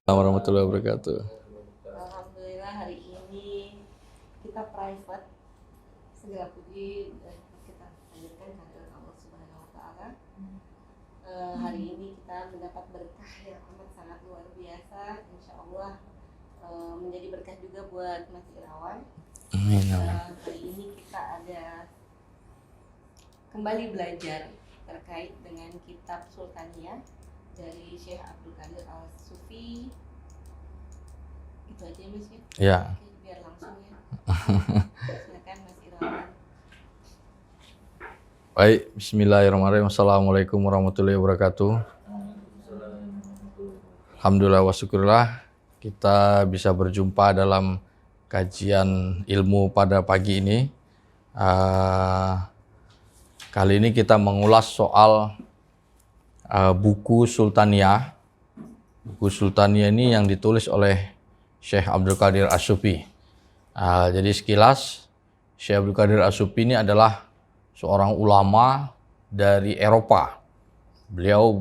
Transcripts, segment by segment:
Warahmatullahi wabarakatuh. Alhamdulillah hari ini kita private, segala puji dan kita panjatkan kehadirat Allah Subhanahu Wa Taala. Hari ini kita mendapat berkah yang amat sangat luar biasa, insya Allah menjadi berkah juga buat Mas Irawan. Amin. Hari ini kita ada kembali belajar terkait dengan kitab Sultaniyah dari Syekh Abdul Qadir Al-Sufi. Itu aja Mas ya? Ya. Oke, biar langsung ya. Silakan Mas Irawan. Baik, bismillahirrahmanirrahim. Assalamualaikum warahmatullahi wabarakatuh. Alhamdulillah wa syukurillah kita bisa berjumpa dalam kajian ilmu pada pagi ini. Kali ini kita mengulas soal buku Sultaniyah. Buku Sultaniyah ini yang ditulis oleh Syekh Abdul Qadir As-Sufi. Jadi sekilas, Syekh Abdul Qadir As-Sufi ini adalah seorang ulama dari Eropa. Beliau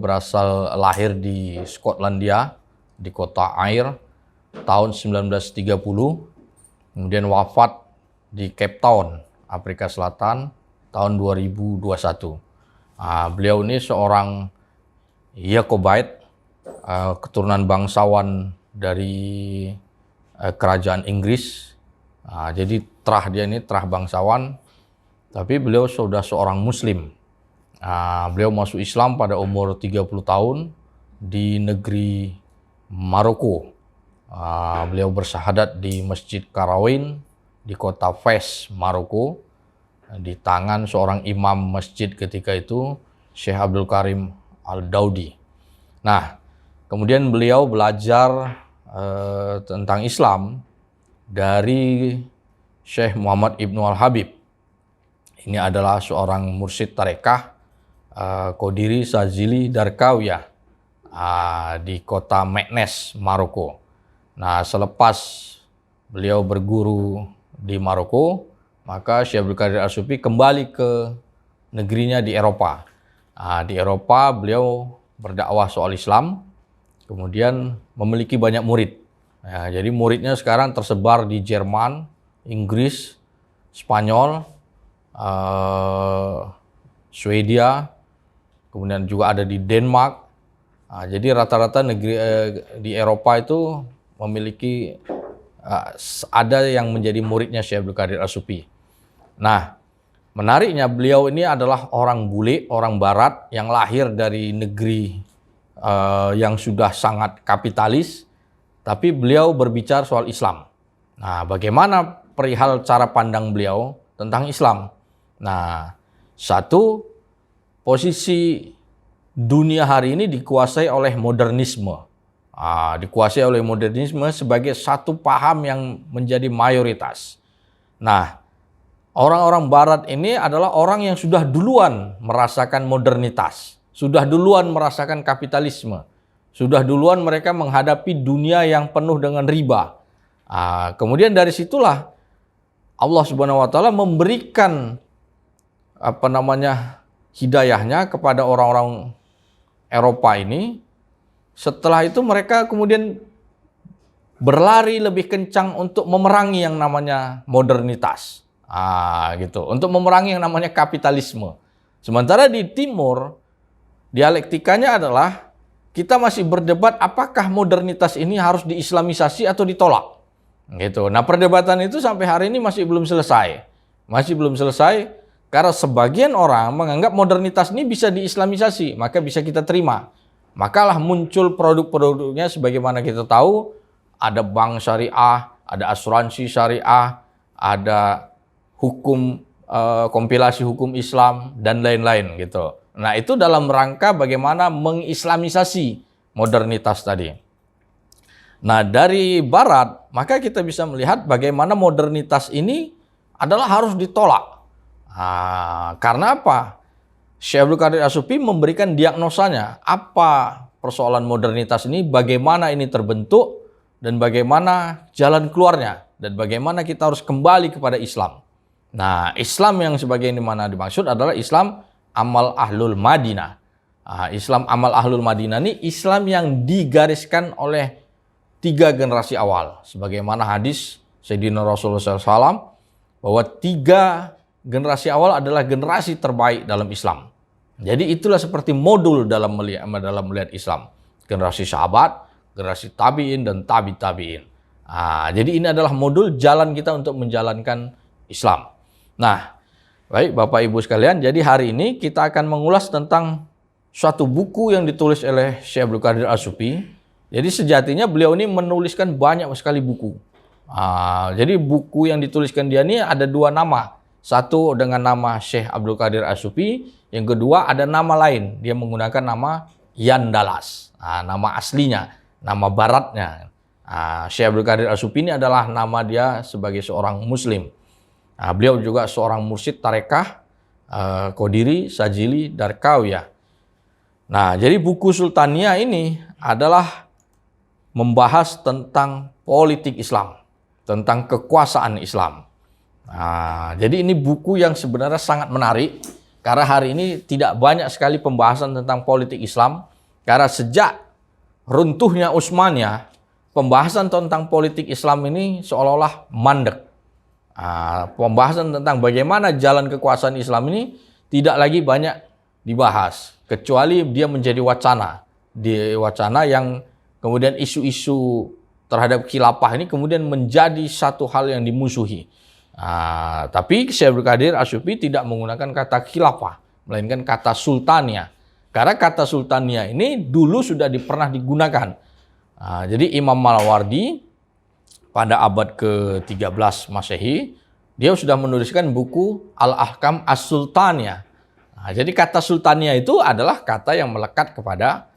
lahir di Skotlandia, di kota Ayr, tahun 1930. Kemudian wafat di Cape Town, Afrika Selatan, tahun 2021. Beliau ini seorang Jacobite, keturunan bangsawan dari kerajaan Inggris. Jadi dia ini terah bangsawan, tapi beliau sudah seorang Muslim. Beliau masuk Islam pada umur 30 tahun di negeri Maroko. Beliau bersyahadat di Masjid Qarawin di kota Fes, Maroko, di tangan seorang imam masjid ketika itu, Syekh Abdul Karim Al-Daudi. Nah, kemudian beliau belajar tentang Islam dari Syekh Muhammad Ibnu Al-Habib. Ini adalah seorang mursyid tarekah Qadiri Sazili Darkawiyah di kota Meknes, Maroko. Nah, selepas beliau berguru di Maroko, maka Syekh Abdul Qadir As-Sufi kembali ke negerinya di Eropa. Di Eropa beliau berdakwah soal Islam, kemudian memiliki banyak murid. Jadi muridnya sekarang tersebar di Jerman, Inggris, Spanyol, Swedia, kemudian juga ada di Denmark. Jadi rata-rata negeri di Eropa itu memiliki ada yang menjadi muridnya Syekh Abdul Qadir As-Sufi. Nah, menariknya beliau ini adalah orang bule, orang barat yang lahir dari negeri yang sudah sangat kapitalis, tapi beliau berbicara soal Islam. Nah, bagaimana perihal cara pandang beliau tentang Islam? Nah, satu, posisi dunia hari ini dikuasai oleh modernisme. Dikuasai oleh modernisme sebagai satu paham yang menjadi mayoritas. Nah, orang-orang barat ini adalah orang yang sudah duluan merasakan modernitas, sudah duluan merasakan kapitalisme, sudah duluan mereka menghadapi dunia yang penuh dengan riba. Kemudian dari situlah Allah Subhanahu wa taala memberikan hidayahnya kepada orang-orang Eropa ini. Setelah itu mereka kemudian berlari lebih kencang untuk memerangi yang namanya modernitas. Gitu. Untuk memerangi yang namanya kapitalisme. Sementara di timur, dialektikanya adalah kita masih berdebat apakah modernitas ini harus diislamisasi atau ditolak. Gitu. Nah, perdebatan itu sampai hari ini masih belum selesai. Masih belum selesai karena sebagian orang menganggap modernitas ini bisa diislamisasi, maka bisa kita terima. Makalah muncul produk-produknya sebagaimana kita tahu, ada bank syariah, ada asuransi syariah, ada hukum kompilasi hukum Islam dan lain-lain gitu. Nah, itu dalam rangka bagaimana mengislamisasi modernitas tadi. Nah, dari barat, maka kita bisa melihat bagaimana modernitas ini adalah harus ditolak. Karena apa? Syekh Abdul Qadir As-Sufi memberikan diagnosanya. Apa persoalan modernitas ini, bagaimana ini terbentuk, dan bagaimana jalan keluarnya, dan bagaimana kita harus kembali kepada Islam. Nah, Islam yang sebagaimana dimaksud adalah Islam amal ahlul Madinah. Islam amal ahlul Madinah ini Islam yang digariskan oleh 3 generasi awal. Sebagaimana hadis Sayyidina Rasulullah SAW bahwa 3 generasi awal adalah generasi terbaik dalam Islam. Jadi itulah seperti modul dalam melihat Islam. Generasi sahabat, generasi tabi'in, dan tabi'in. Jadi ini adalah modul jalan kita untuk menjalankan Islam. Nah, baik Bapak Ibu sekalian, jadi hari ini kita akan mengulas tentang suatu buku yang ditulis oleh Syekh Abdul Qadir As-Sufi. Jadi sejatinya beliau ini menuliskan banyak sekali buku. Jadi buku yang dituliskan dia ini ada 2 nama. Satu dengan nama Syekh Abdul Qadir As-Sufi, yang kedua ada nama lain. Dia menggunakan nama Yandalas, nama aslinya, nama baratnya. Syekh Abdul Qadir As-Sufi ini adalah nama dia sebagai seorang Muslim. Beliau juga seorang mursyid tarekah, Qadiri, Sajili, Darkawiyah. Nah, jadi buku Sultania ini adalah membahas tentang politik Islam, tentang kekuasaan Islam. Jadi ini buku yang sebenarnya sangat menarik karena hari ini tidak banyak sekali pembahasan tentang politik Islam, karena sejak runtuhnya Utsmaniyah, pembahasan tentang politik Islam ini seolah-olah mandek. Pembahasan tentang bagaimana jalan kekuasaan Islam ini tidak lagi banyak dibahas, kecuali dia menjadi wacana yang kemudian isu-isu terhadap khilafah ini kemudian menjadi satu hal yang dimusuhi. Tapi Syekh Abdul Qadir As-Sufi tidak menggunakan kata khilafah, melainkan kata sultania. Karena kata sultania ini dulu sudah pernah digunakan. Jadi Imam Mawardi pada abad ke-13 Masehi, dia sudah menuliskan buku Al-Ahkam As-Sultaniyah. Jadi kata sultania itu adalah kata yang melekat kepada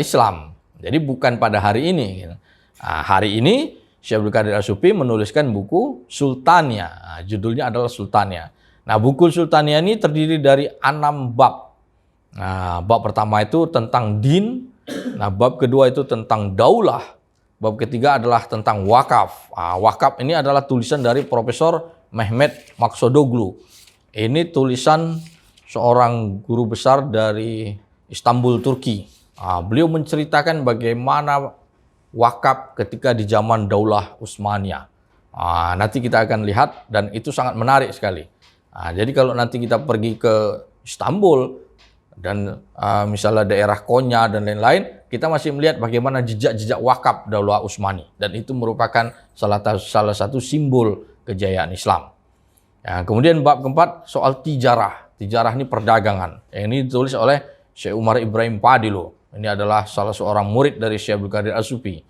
Islam. Jadi bukan pada hari ini. Hari ini Syekh Abdul Qadir As-Sufi menuliskan buku Sultania. Judulnya adalah Sultania. Nah, buku Sultania ini terdiri dari 6 bab. Bab pertama itu tentang din. Nah, bab kedua itu tentang daulah. Bab ketiga adalah tentang wakaf. Wakaf ini adalah tulisan dari Profesor Mehmet Maksudoglu. Ini tulisan seorang guru besar dari Istanbul, Turki. Beliau menceritakan bagaimana wakaf ketika di zaman Daulah Utsmaniyah. Nanti kita akan lihat dan itu sangat menarik sekali. Jadi kalau nanti kita pergi ke Istanbul dan misalnya daerah Konya dan lain-lain, kita masih melihat bagaimana jejak-jejak wakaf Daulah Utsmani, dan itu merupakan salah satu simbol kejayaan Islam. Kemudian bab keempat soal tijarah. Tijarah ini perdagangan. Ini ditulis oleh Syekh Umar Ibrahim Padilo. Ini adalah salah seorang murid dari Syekh Abdul Qadir As-Sufi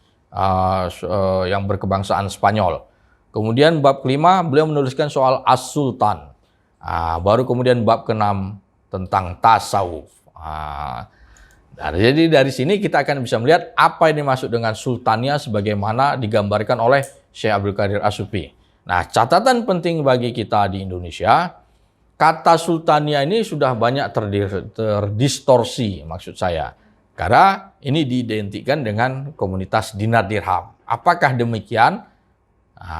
yang berkebangsaan Spanyol. Kemudian bab kelima beliau menuliskan soal As-Sultan. Baru kemudian bab keenam tentang tasawuf. Jadi dari sini kita akan bisa melihat apa yang dimaksud dengan sultania sebagaimana digambarkan oleh Syekh Abdul Qadir As-Sufi. Nah, catatan penting bagi kita di Indonesia, kata sultania ini sudah banyak terdistorsi maksud saya. Karena ini diidentikan dengan komunitas dinar dirham. Apakah demikian?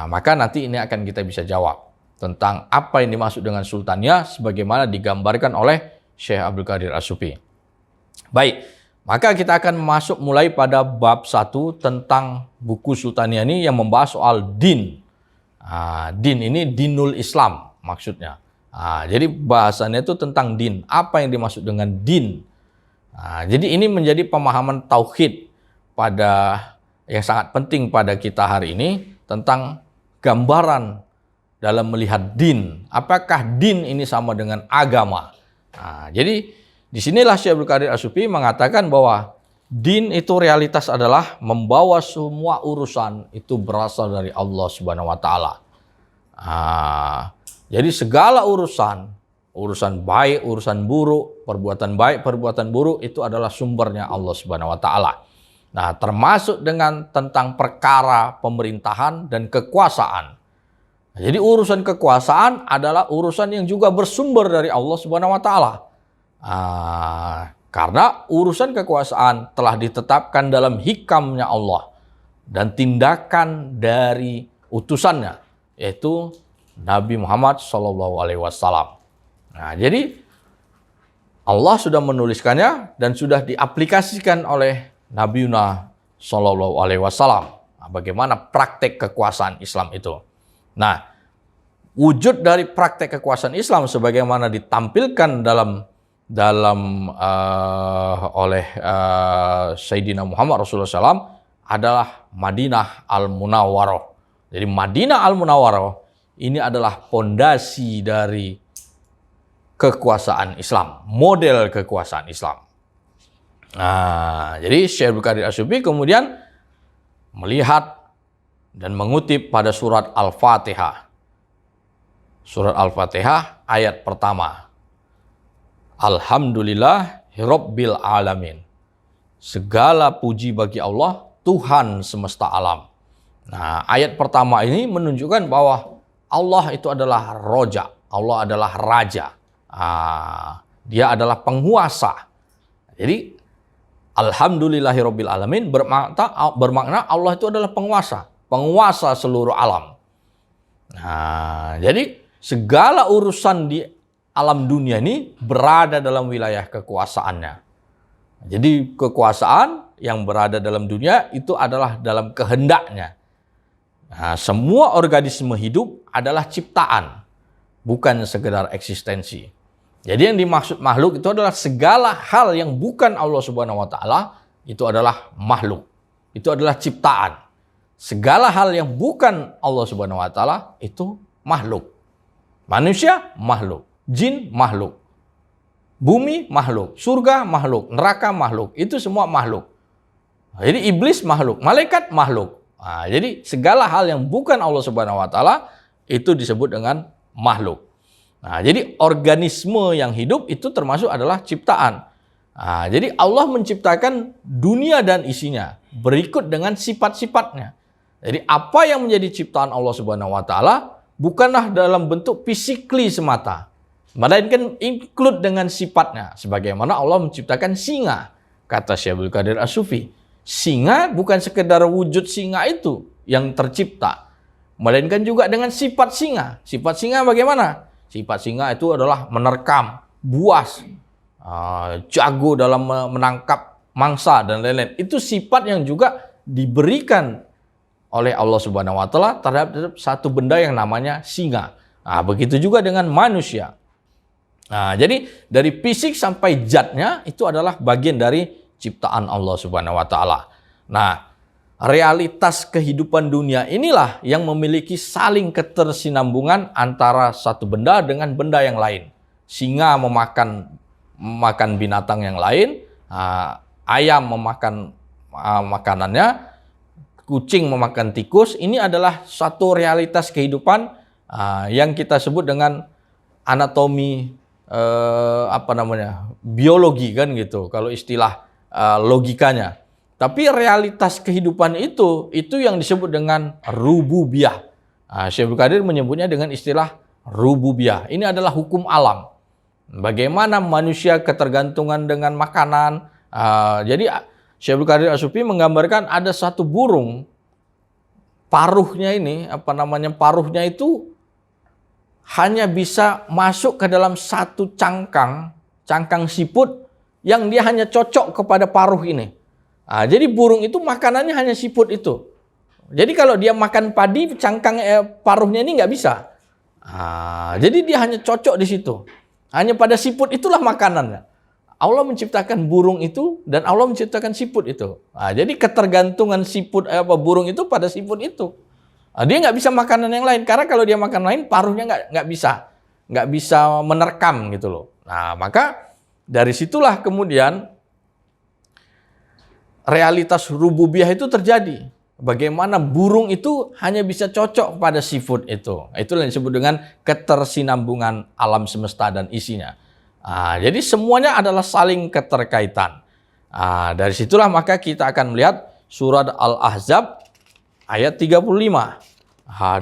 Maka nanti ini akan kita bisa jawab tentang apa yang dimaksud dengan sultania sebagaimana digambarkan oleh Syekh Abdul Qadir As-Sufi. Baik, maka kita akan masuk mulai pada bab 1 tentang buku Sultania ini yang membahas soal din. Din ini dinul Islam maksudnya. Jadi bahasannya itu tentang din. Apa yang dimaksud dengan din? Jadi ini menjadi pemahaman tauhid yang sangat penting pada kita hari ini tentang gambaran dalam melihat din. Apakah din ini sama dengan agama? Jadi disinilah Syekh Abdul Qadir As-Sufi mengatakan bahwa din itu realitas adalah membawa semua urusan itu berasal dari Allah Subhanahu wa taala. Jadi segala urusan baik, urusan buruk, perbuatan baik, perbuatan buruk itu adalah sumbernya Allah Subhanahu wa taala. Nah, termasuk dengan tentang perkara pemerintahan dan kekuasaan. Jadi urusan kekuasaan adalah urusan yang juga bersumber dari Allah Subhanahu wa taala. Karena urusan kekuasaan telah ditetapkan dalam hikamnya Allah dan tindakan dari utusannya, yaitu Nabi Muhammad SAW. Nah, jadi Allah sudah menuliskannya dan sudah diaplikasikan oleh Nabiuna Shallallahu Alaihi Wasallam. Nah, bagaimana praktek kekuasaan Islam itu? Nah, wujud dari praktek kekuasaan Islam sebagaimana ditampilkan oleh Sayyidina Muhammad Rasulullah SAW adalah Madinah Al-Munawwarah. Jadi Madinah Al-Munawwarah ini adalah pondasi dari kekuasaan Islam, model kekuasaan Islam. Nah, jadi Syekh Abdul Qadir As-Subki kemudian melihat dan mengutip pada surat Al-Fatihah. Surat Al-Fatihah ayat pertama. Alhamdulillahirabbil alamin. Segala puji bagi Allah, Tuhan semesta alam. Nah, ayat pertama ini menunjukkan bahwa Allah itu adalah Roja, Allah adalah Raja. Dia adalah penguasa. Jadi Alhamdulillahirabbil alamin bermakna Allah itu adalah penguasa seluruh alam. Nah, jadi segala urusan di alam dunia ini berada dalam wilayah kekuasaannya. Jadi kekuasaan yang berada dalam dunia itu adalah dalam kehendaknya. Nah, semua organisme hidup adalah ciptaan, bukan sekedar eksistensi. Jadi yang dimaksud makhluk itu adalah segala hal yang bukan Allah Subhanahu wa taala itu adalah makhluk. Itu adalah ciptaan. Segala hal yang bukan Allah Subhanahu wa taala itu makhluk. Manusia makhluk, jin makhluk. Bumi makhluk, surga makhluk, neraka makhluk. Itu semua makhluk. Jadi iblis makhluk, malaikat makhluk. Nah, jadi segala hal yang bukan Allah Subhanahu wa taala itu disebut dengan makhluk. Nah, jadi organisme yang hidup itu termasuk adalah ciptaan. Nah, jadi Allah menciptakan dunia dan isinya berikut dengan sifat-sifatnya. Jadi apa yang menjadi ciptaan Allah Subhanahu wa taala bukanlah dalam bentuk physically semata, melainkan include dengan sifatnya. Sebagaimana Allah menciptakan singa, kata Syekh Abdul Qadir As-Sufi. Singa bukan sekedar wujud singa itu yang tercipta, melainkan juga dengan sifat singa. Sifat singa bagaimana? Sifat singa itu adalah menerkam, buas, jago dalam menangkap mangsa dan lain-lain. Itu sifat yang juga diberikan oleh Allah Subhanahu wa taala terhadap satu benda yang namanya singa. Nah, begitu juga dengan manusia. Nah, jadi dari fisik sampai zatnya itu adalah bagian dari ciptaan Allah Subhanahu wa taala. Nah, realitas kehidupan dunia inilah yang memiliki saling ketersinambungan antara satu benda dengan benda yang lain. Singa memakan binatang yang lain, ayam memakan makanannya, kucing memakan tikus. Ini adalah satu realitas kehidupan yang kita sebut dengan anatomi biologi kan gitu kalau istilah logikanya. Tapi realitas kehidupan itu yang disebut dengan rububiyah. Syekh Abdul Qadir menyebutnya dengan istilah rububiyah. Ini adalah hukum alam. Bagaimana manusia ketergantungan dengan makanan. Jadi Syekh Abdul Qadir As-Sufi menggambarkan ada satu burung, paruhnya paruhnya itu hanya bisa masuk ke dalam satu cangkang siput yang dia hanya cocok kepada paruh ini. Jadi burung itu makanannya hanya siput itu. Jadi kalau dia makan padi, paruhnya ini nggak bisa. Jadi dia hanya cocok di situ. Hanya pada siput itulah makanannya. Allah menciptakan burung itu dan Allah menciptakan siput itu. Jadi ketergantungan burung itu pada siput itu. Dia nggak bisa makanan yang lain karena kalau dia makan lain paruhnya nggak bisa menerkam gitu loh. Nah, maka dari situlah kemudian realitas rububiyah itu terjadi. Bagaimana burung itu hanya bisa cocok pada sifat itu. Itulah yang disebut dengan ketersinambungan alam semesta dan isinya. Jadi semuanya adalah saling keterkaitan. Dari situlah maka kita akan melihat surat Al-Ahzab ayat 35.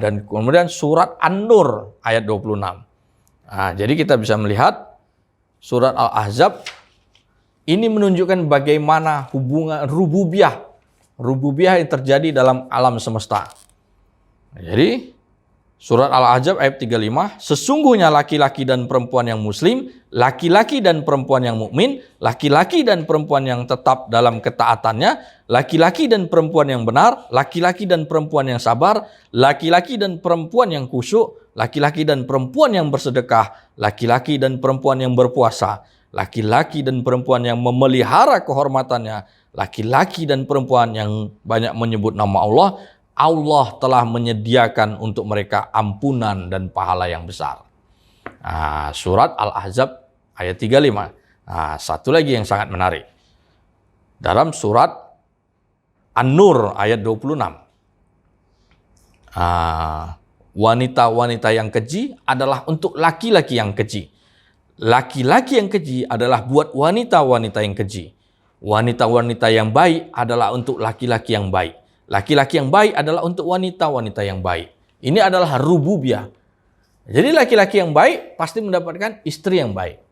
Dan kemudian surat An-Nur ayat 26. Jadi kita bisa melihat surat Al-Ahzab ini menunjukkan bagaimana hubungan rububiyah yang terjadi dalam alam semesta. Jadi Surat Al-Ahzab ayat 35, sesungguhnya laki-laki dan perempuan yang muslim, laki-laki dan perempuan yang mukmin, laki-laki dan perempuan yang tetap dalam ketaatannya, laki-laki dan perempuan yang benar, laki-laki dan perempuan yang sabar, laki-laki dan perempuan yang khusyuk, laki-laki dan perempuan yang bersedekah, laki-laki dan perempuan yang berpuasa, laki-laki dan perempuan yang memelihara kehormatannya, laki-laki dan perempuan yang banyak menyebut nama Allah, Allah telah menyediakan untuk mereka ampunan dan pahala yang besar. Nah, surat Al-Ahzab ayat 35. Nah, satu lagi yang sangat menarik. Dalam surat An-Nur ayat 26. Wanita-wanita yang keji adalah untuk laki-laki yang keji. Laki-laki yang keji adalah buat wanita-wanita yang keji. Wanita-wanita yang baik adalah untuk laki-laki yang baik. Laki-laki yang baik adalah untuk wanita-wanita yang baik. Ini adalah rububiyah. Jadi laki-laki yang baik pasti mendapatkan istri yang baik.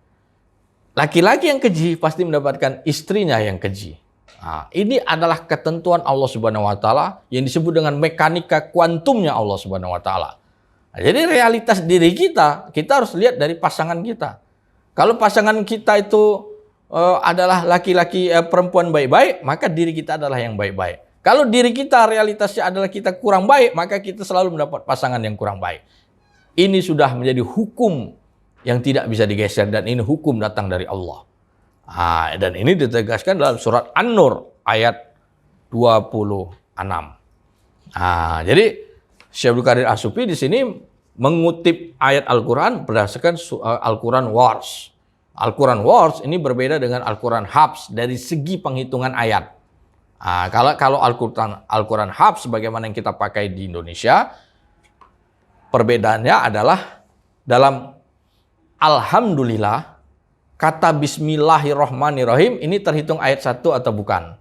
Laki-laki yang keji pasti mendapatkan istrinya yang keji. Nah, ini adalah ketentuan Allah Subhanahu wa taala yang disebut dengan mekanika kuantumnya Allah Subhanahu wa taala. Nah, jadi realitas diri kita harus lihat dari pasangan kita. Kalau pasangan kita itu adalah laki-laki perempuan baik-baik, maka diri kita adalah yang baik-baik. Kalau diri kita realitasnya adalah kita kurang baik, maka kita selalu mendapat pasangan yang kurang baik. Ini sudah menjadi hukum yang tidak bisa digeser dan ini hukum datang dari Allah. Dan ini ditegaskan dalam surat An-Nur ayat 26. Jadi Syekh Abdul Qadir As-Sufi di sini mengutip ayat Al-Quran berdasarkan Al-Quran Wars. Al-Quran Wars ini berbeda dengan Al-Quran Hafs dari segi penghitungan ayat. Kalau Al-Quran Hafs sebagaimana yang kita pakai di Indonesia, perbedaannya adalah dalam Alhamdulillah, kata Bismillahirrahmanirrahim ini terhitung ayat 1 atau bukan.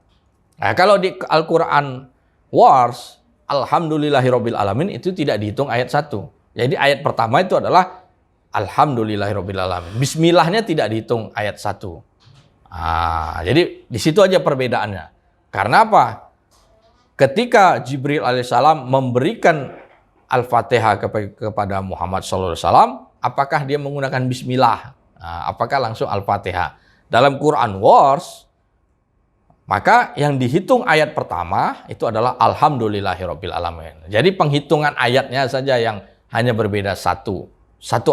Nah, kalau di Al-Quran Wars, Alhamdulillahirabbil alamin itu tidak dihitung ayat 1. Jadi ayat pertama itu adalah Alhamdulillahirabbil alamin. Bismillahnya tidak dihitung ayat 1. Jadi di situ aja perbedaannya. Karena apa? Ketika Jibril alaihissalam memberikan Al-Fatihah kepada Muhammad SAW, apakah dia menggunakan Bismillah? Apakah langsung Al-Fatihah? Dalam Quran Wars, maka yang dihitung ayat pertama itu adalah Alhamdulillahirabbil alamin. Jadi penghitungan ayatnya saja yang hanya berbeda satu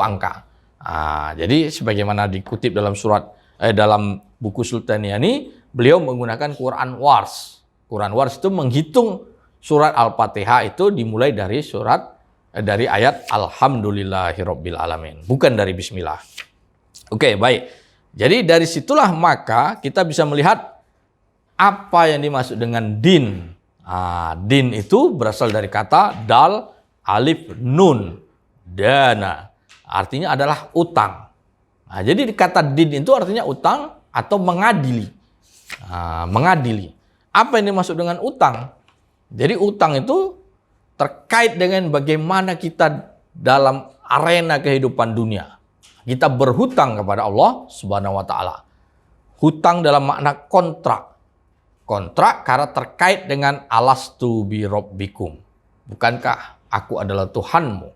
angka. Jadi sebagaimana dikutip dalam dalam buku Sultaniani, beliau menggunakan Quran Wars. Quran Wars itu menghitung surat Al-Fatihah itu dimulai dari dari ayat Alhamdulillahirabbil alamin, bukan dari Bismillah. Oke, baik. Jadi dari situlah maka kita bisa melihat apa yang dimaksud dengan din. Din itu berasal dari kata dal, alif, nun, dana. Artinya adalah utang. Jadi kata din itu artinya utang atau mengadili. Mengadili. Apa yang dimaksud dengan utang? Jadi utang itu terkait dengan bagaimana kita dalam arena kehidupan dunia. Kita berhutang kepada Allah Subhanahu wa taala. Hutang dalam makna kontrak. Kontrak karena terkait dengan alastu bi rabbikum. Bukankah aku adalah Tuhanmu?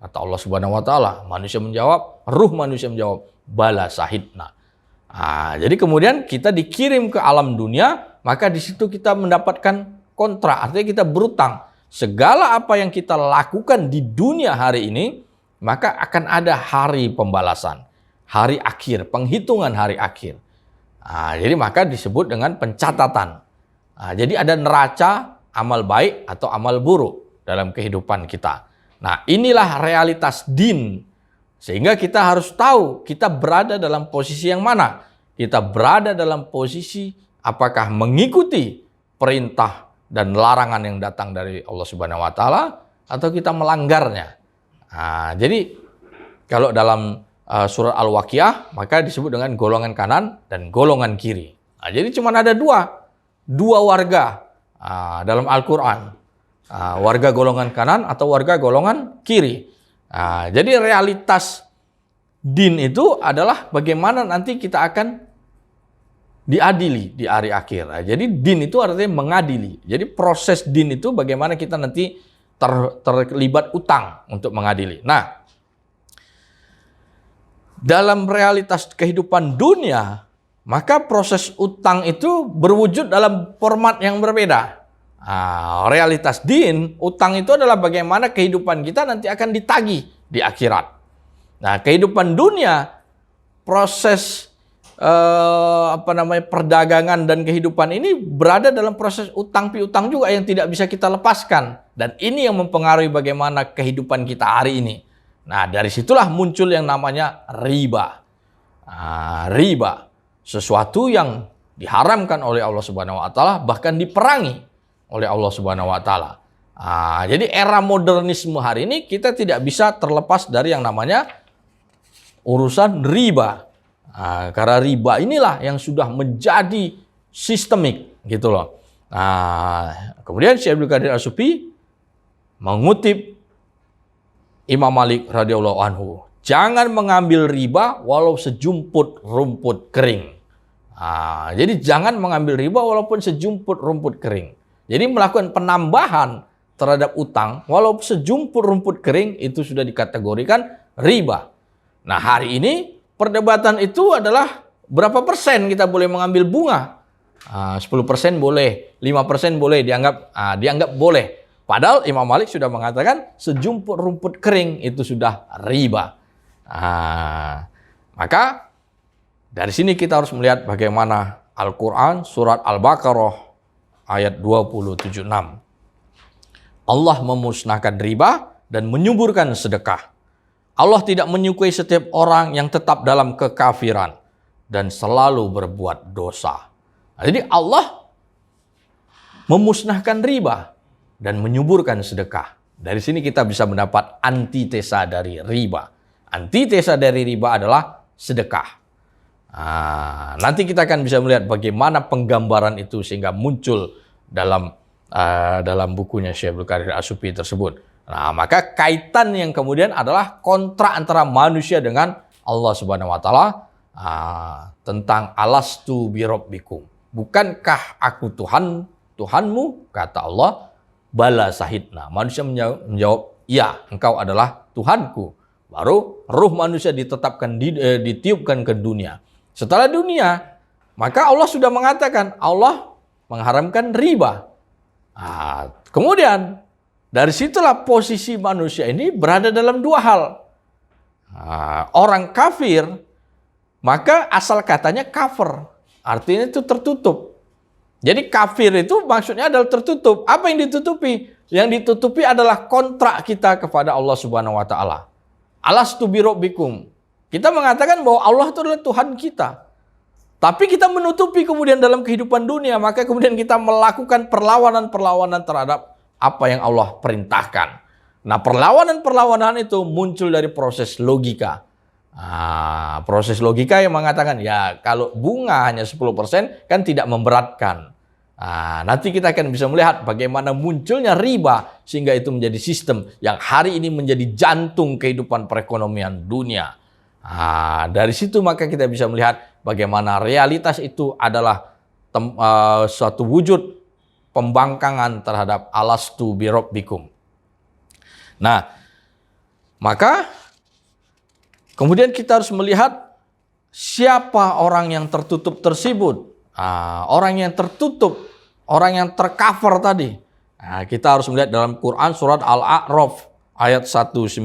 Kata Allah Subhanahu wa taala. Manusia menjawab, ruh manusia menjawab, bala sahidna. Jadi kemudian kita dikirim ke alam dunia, maka di situ kita mendapatkan kontrak, artinya kita berutang. Segala apa yang kita lakukan di dunia hari ini, maka akan ada hari pembalasan, hari akhir, penghitungan hari akhir. Jadi maka disebut dengan pencatatan. Jadi ada neraca amal baik atau amal buruk dalam kehidupan kita. Nah, inilah realitas din. Sehingga kita harus tahu kita berada dalam posisi yang mana. Kita berada dalam posisi apakah mengikuti perintah dan larangan yang datang dari Allah Subhanahu wa taala atau kita melanggarnya. Jadi kalau dalam surat Al-Waqiah maka disebut dengan golongan kanan dan golongan kiri. Jadi cuma ada dua warga dalam Al-Quran. Warga golongan kanan atau warga golongan kiri. Jadi realitas din itu adalah bagaimana nanti kita akan diadili di hari akhir. Jadi din itu artinya mengadili. Jadi proses din itu bagaimana kita nanti terlibat utang untuk mengadili. Nah, dalam realitas kehidupan dunia, maka proses utang itu berwujud dalam format yang berbeda. Realitas din, utang itu adalah bagaimana kehidupan kita nanti akan ditagih di akhirat. Nah, kehidupan dunia, proses perdagangan dan kehidupan ini berada dalam proses utang piutang juga yang tidak bisa kita lepaskan. Dan ini yang mempengaruhi bagaimana kehidupan kita hari ini. Nah, dari situlah muncul yang namanya riba. Riba, sesuatu yang diharamkan oleh Allah Subhanahu wa taala, bahkan diperangi oleh Allah Subhanahu wa taala. Jadi era modernisme hari ini kita tidak bisa terlepas dari yang namanya urusan riba. Karena riba inilah yang sudah menjadi sistemik gitu loh. Kemudian Syekh Abdul Qadir As-Sufi mengutip Imam Malik radhiyallahu anhu, jangan mengambil riba walau sejumput rumput kering. Jadi jangan mengambil riba walaupun sejumput rumput kering. Jadi melakukan penambahan terhadap utang walau sejumput rumput kering itu sudah dikategorikan riba. Nah, hari ini perdebatan itu adalah berapa persen kita boleh mengambil bunga. 10% boleh, 5% boleh, dianggap boleh. Padahal Imam Malik sudah mengatakan sejumput rumput kering itu sudah riba. Maka dari sini kita harus melihat bagaimana Al-Quran surat Al-Baqarah ayat 276. Allah memusnahkan riba dan menyuburkan sedekah. Allah tidak menyukai setiap orang yang tetap dalam kekafiran dan selalu berbuat dosa. Jadi Allah memusnahkan riba dan menyuburkan sedekah. Dari sini kita bisa mendapat antitesa dari riba. Antitesa dari riba adalah sedekah. Nanti kita akan bisa melihat bagaimana penggambaran itu sehingga muncul dalam bukunya Syekh Abdul Qadir As-Sufi tersebut. Nah, maka kaitan yang kemudian adalah kontrak antara manusia dengan Allah Subhanahu wa taala tentang alastu birabbikum. Bukankah aku Tuhanmu? Kata Allah, bala sahidna. Manusia menjawab, ya, engkau adalah Tuhanku. Baru ruh manusia ditetapkan, ditiupkan ke dunia. Setelah dunia, maka Allah sudah mengatakan, Allah mengharamkan riba. Kemudian, dari situlah posisi manusia ini berada dalam dua hal. Orang kafir, maka asal katanya kafir. Artinya itu tertutup. Jadi kafir itu maksudnya adalah tertutup. Apa yang ditutupi? Yang ditutupi adalah kontrak kita kepada Allah Subhanahu wa taala. Alastu birabbikum. Kita mengatakan bahwa Allah itu adalah Tuhan kita. Tapi kita menutupi kemudian dalam kehidupan dunia, maka kemudian kita melakukan perlawanan-perlawanan terhadap apa yang Allah perintahkan. Nah, perlawanan-perlawanan itu muncul dari proses logika. Proses logika yang mengatakan, ya kalau bunga hanya 10% kan tidak memberatkan. Nanti kita akan bisa melihat bagaimana munculnya riba sehingga itu menjadi sistem yang hari ini menjadi jantung kehidupan perekonomian dunia. Dari situ maka kita bisa melihat bagaimana realitas itu adalah suatu wujud pembangkangan terhadap alastu birabbikum. Nah, maka kemudian kita harus melihat siapa orang yang tertutup tersebut. Orang yang tertutup, orang yang tercover tadi. Kita harus melihat dalam Quran surat Al-A'raf ayat 197.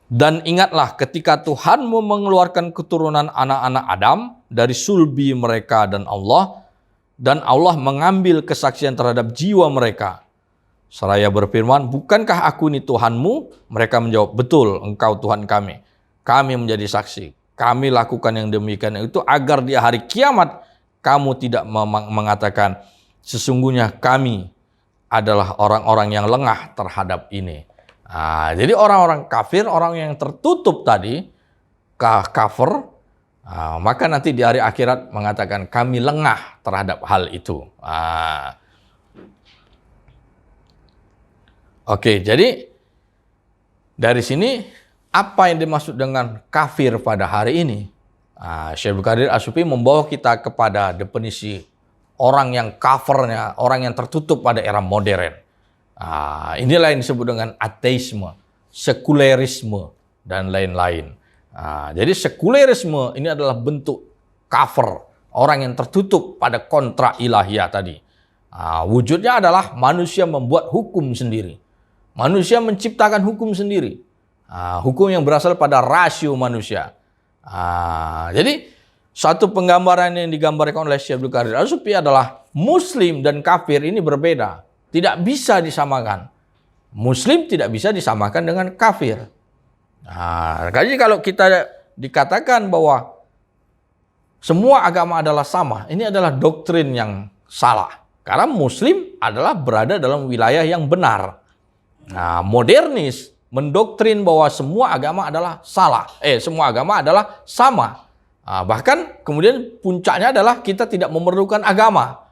Dan ingatlah ketika Tuhanmu mengeluarkan keturunan anak-anak Adam dari sulbi mereka dan Allah mengambil kesaksian terhadap jiwa mereka. Seraya berfirman, bukankah aku ini Tuhanmu? Mereka menjawab, betul, engkau Tuhan kami. Kami menjadi saksi. Kami lakukan yang demikian itu agar di hari kiamat kamu tidak mengatakan, sesungguhnya kami adalah orang-orang yang lengah terhadap ini. Jadi orang-orang kafir, orang yang tertutup tadi, kafir, maka nanti di hari akhirat mengatakan kami lengah terhadap hal itu. Oke, jadi dari sini apa yang dimaksud dengan kafir pada hari ini? Syekh Abdul Qadir As-Sufi membawa kita kepada definisi orang yang covernya, orang yang tertutup pada era modern. Inilah yang disebut dengan ateisme, sekulerisme, dan lain-lain. Jadi sekulerisme ini adalah bentuk cover, orang yang tertutup pada kontra ilahiyah tadi. Wujudnya adalah manusia membuat hukum sendiri. Manusia menciptakan hukum sendiri. Hukum yang berasal pada rasio manusia. Jadi satu penggambaran yang digambarkan oleh Syekh Abdul Qadir As-Sufi adalah Muslim dan kafir ini berbeda. Tidak bisa disamakan. Muslim tidak bisa disamakan dengan kafir. Jadi kalau kita dikatakan bahwa semua agama adalah sama, ini adalah doktrin yang salah. Karena Muslim adalah berada dalam wilayah yang benar. Modernis mendoktrin bahwa semua agama adalah salah. Semua agama adalah sama. Bahkan kemudian puncaknya adalah kita tidak memerlukan agama.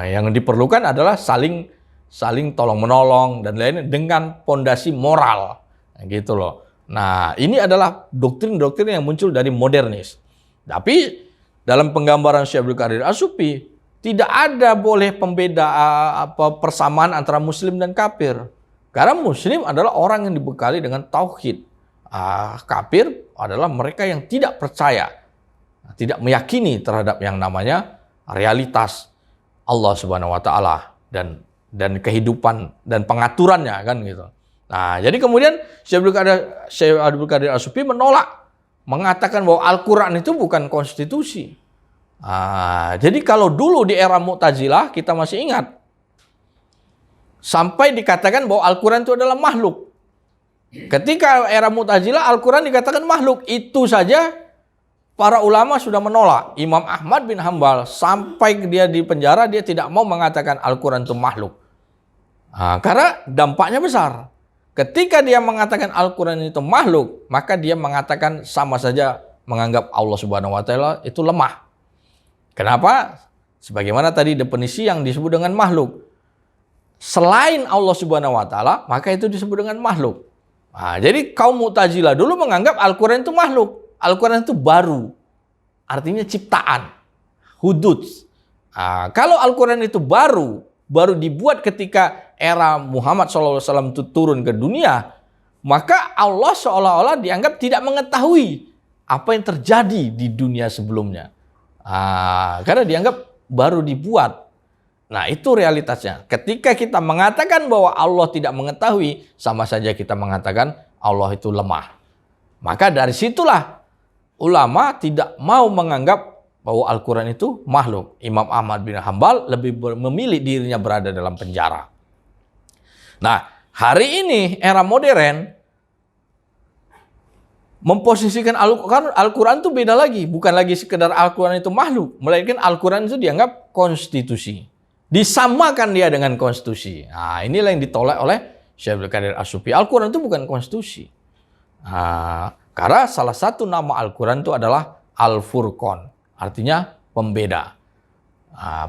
Yang diperlukan adalah saling tolong-menolong dan lain-lain dengan pondasi moral. Gitu loh. Nah, ini adalah doktrin-doktrin yang muncul dari modernis. Tapi dalam penggambaran Syekh Abdul Qadir As-Sufi tidak ada boleh persamaan antara Muslim dan kafir. Karena Muslim adalah orang yang dibekali dengan tauhid. Kafir adalah mereka yang tidak percaya, tidak meyakini terhadap yang namanya realitas Allah Subhanahu wa taala dan kehidupan dan pengaturannya, kan gitu. Nah, jadi kemudian Syekh Abdul Qadir As-Sufi menolak, mengatakan bahwa Al-Qur'an itu bukan konstitusi. Jadi kalau dulu di era Mu'tazilah kita masih ingat sampai dikatakan bahwa Al-Qur'an itu adalah makhluk. Ketika era Mu'tazilah Al-Quran dikatakan makhluk, itu saja para ulama sudah menolak. Imam Ahmad bin Hambal sampai dia di penjara, dia tidak mau mengatakan Al-Quran itu makhluk. Karena dampaknya besar. Ketika dia mengatakan Al-Quran itu makhluk, maka dia mengatakan sama saja menganggap Allah Subhanahu wa taala itu lemah. Kenapa? Sebagaimana tadi definisi yang disebut dengan makhluk. Selain Allah Subhanahu wa taala, maka itu disebut dengan makhluk. Jadi kaum Mu'tazilah dulu menganggap Al-Quran itu makhluk. Al-Quran itu baru. Artinya ciptaan. Hudud. Kalau Al-Quran itu baru dibuat ketika era Muhammad SAW itu turun ke dunia, maka Allah seolah-olah dianggap tidak mengetahui apa yang terjadi di dunia sebelumnya. Karena dianggap baru dibuat. Nah, itu realitasnya. Ketika kita mengatakan bahwa Allah tidak mengetahui, sama saja kita mengatakan Allah itu lemah. Maka dari situlah ulama tidak mau menganggap bahwa Al-Quran itu makhluk. Imam Ahmad bin Hambal lebih memilih dirinya berada dalam penjara. Nah, hari ini era modern memposisikan Al-Quran itu beda lagi. Bukan lagi sekedar Al-Quran itu makhluk, melainkan Al-Quran itu dianggap konstitusi. Disamakan dia dengan konstitusi. Inilah yang ditolak oleh Syekh Abdul Qadir As-Sufi. Al-Quran itu bukan konstitusi. Karena salah satu nama Al-Quran itu adalah Al-Furqan. Artinya pembeda.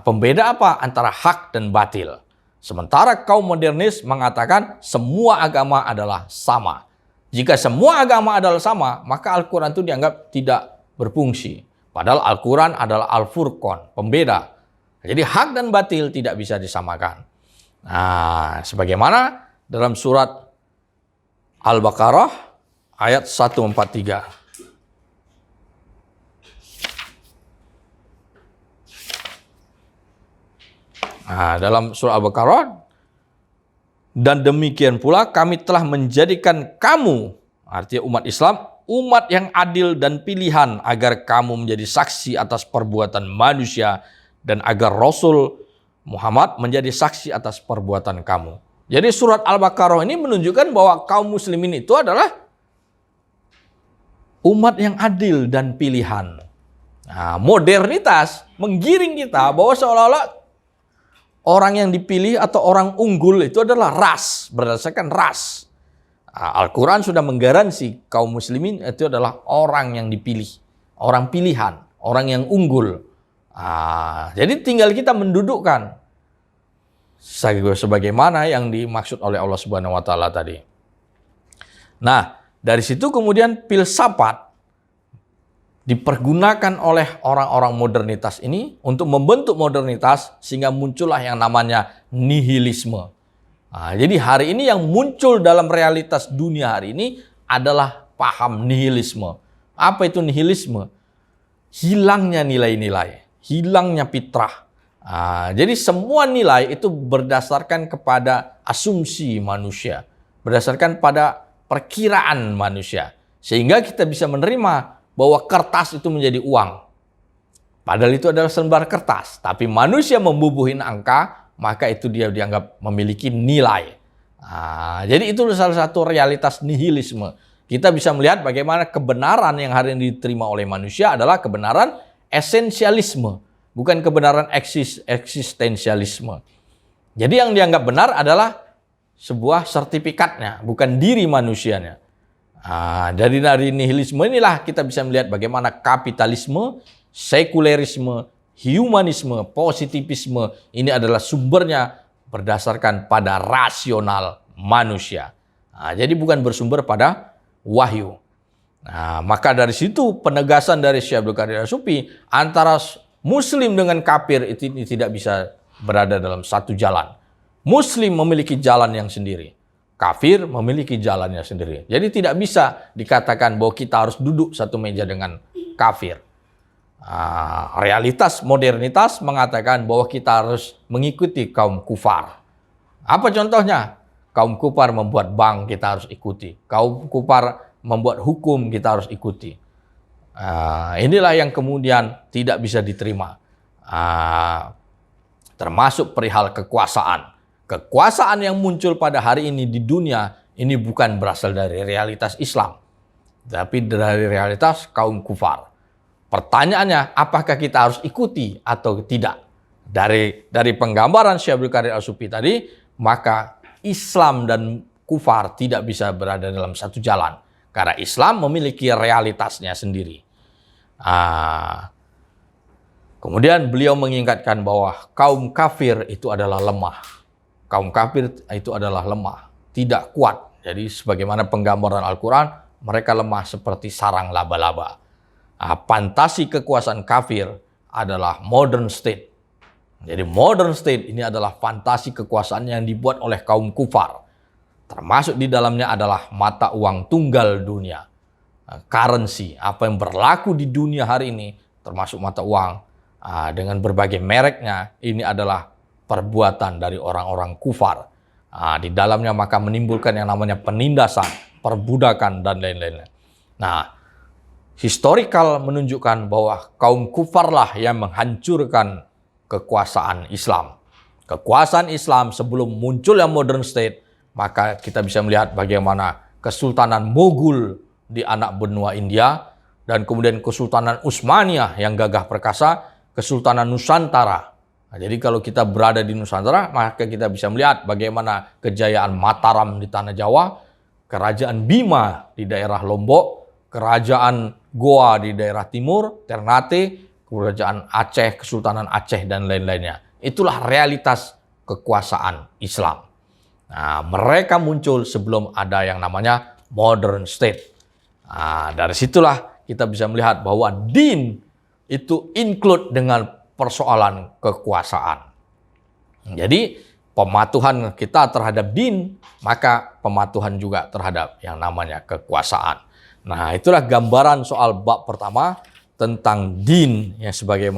Pembeda apa? Antara hak dan batil. Sementara kaum modernis mengatakan semua agama adalah sama. Jika semua agama adalah sama, maka Al-Quran itu dianggap tidak berfungsi. Padahal Al-Quran adalah Al-Furqan, pembeda. Jadi hak dan batil tidak bisa disamakan. Sebagaimana dalam surat Al-Baqarah ayat 143. Dalam surah Al-Baqarah, dan demikian pula kami telah menjadikan kamu, artinya umat Islam, umat yang adil dan pilihan agar kamu menjadi saksi atas perbuatan manusia dan agar Rasul Muhammad menjadi saksi atas perbuatan kamu. Jadi surat Al-Baqarah ini menunjukkan bahwa kaum muslimin itu adalah umat yang adil dan pilihan. Modernitas menggiring kita bahwa seolah-olah orang yang dipilih atau orang unggul itu adalah ras, berdasarkan ras. Al-Quran sudah menggaransi kaum muslimin itu adalah orang yang dipilih, orang pilihan, orang yang unggul. Jadi tinggal kita mendudukkan sebagaimana yang dimaksud oleh Allah Subhanahu wa taala tadi. Nah, dari situ kemudian filsafat dipergunakan oleh orang-orang modernitas ini untuk membentuk modernitas sehingga muncullah yang namanya nihilisme. Nah, jadi hari ini yang muncul dalam realitas dunia hari ini adalah paham nihilisme. Apa itu nihilisme? Hilangnya nilai-nilai, hilangnya fitrah. Nah, jadi semua nilai itu berdasarkan kepada asumsi manusia, berdasarkan pada perkiraan manusia. Sehingga kita bisa menerima bahwa kertas itu menjadi uang. Padahal itu adalah selembar kertas. Tapi manusia membubuhin angka, maka itu dia dianggap memiliki nilai. Nah, jadi itu salah satu realitas nihilisme. Kita bisa melihat bagaimana kebenaran yang hari ini diterima oleh manusia adalah kebenaran esensialisme, bukan kebenaran eksistensialisme. Jadi yang dianggap benar adalah sebuah sertifikatnya, bukan diri manusianya. Nah, dari nihilisme inilah kita bisa melihat bagaimana kapitalisme, sekulerisme, humanisme, positivisme ini adalah sumbernya berdasarkan pada rasional manusia. Nah, jadi bukan bersumber pada wahyu. Nah, maka dari situ penegasan dari Syekh Abdul Qadir As-Sufi antara Muslim dengan kafir itu tidak bisa berada dalam satu jalan. Muslim memiliki jalan yang sendiri. Kafir memiliki jalannya sendiri. Jadi tidak bisa dikatakan bahwa kita harus duduk satu meja dengan kafir. Realitas modernitas mengatakan bahwa kita harus mengikuti kaum kufar. Apa contohnya? Kaum kufar membuat bank, kita harus ikuti. Kaum kufar membuat hukum, kita harus ikuti. Inilah yang kemudian tidak bisa diterima. Termasuk perihal kekuasaan. Kekuasaan yang muncul pada hari ini di dunia ini bukan berasal dari realitas Islam, tapi dari realitas kaum kufar. Pertanyaannya, apakah kita harus ikuti atau tidak? Dari penggambaran Syekh Abdul Qadir As-Sufi tadi, maka Islam dan kufar tidak bisa berada dalam satu jalan. Karena Islam memiliki realitasnya sendiri. Kemudian beliau mengingatkan bahwa kaum kafir itu adalah lemah. Kaum kafir itu adalah lemah, tidak kuat. Jadi sebagaimana penggambaran Al-Quran, mereka lemah seperti sarang laba-laba. Fantasi kekuasaan kafir adalah modern state. Jadi modern state ini adalah fantasi kekuasaan yang dibuat oleh kaum kufar. Termasuk di dalamnya adalah mata uang tunggal dunia. Currency, apa yang berlaku di dunia hari ini, termasuk mata uang, dengan berbagai mereknya, ini adalah perbuatan dari orang-orang kufar. Di dalamnya maka menimbulkan yang namanya penindasan, perbudakan, dan lain-lain. Nah, historikal menunjukkan bahwa kaum kufarlah yang menghancurkan kekuasaan Islam. Kekuasaan Islam sebelum muncul yang modern state, maka kita bisa melihat bagaimana Kesultanan Mughal di anak benua India, dan kemudian Kesultanan Utsmaniyah yang gagah perkasa, Kesultanan Nusantara. Nah, jadi kalau kita berada di Nusantara, maka kita bisa melihat bagaimana kejayaan Mataram di Tanah Jawa, Kerajaan Bima di daerah Lombok, Kerajaan Goa di daerah timur, Ternate, Kerajaan Aceh, Kesultanan Aceh, dan lain-lainnya. Itulah realitas kekuasaan Islam. Nah, mereka muncul sebelum ada yang namanya modern state. Nah, dari situlah kita bisa melihat bahwa din itu include dengan persoalan kekuasaan. Jadi pematuhan kita terhadap din, maka pematuhan juga terhadap yang namanya kekuasaan. Nah, itulah gambaran soal bab pertama tentang din yang sebagai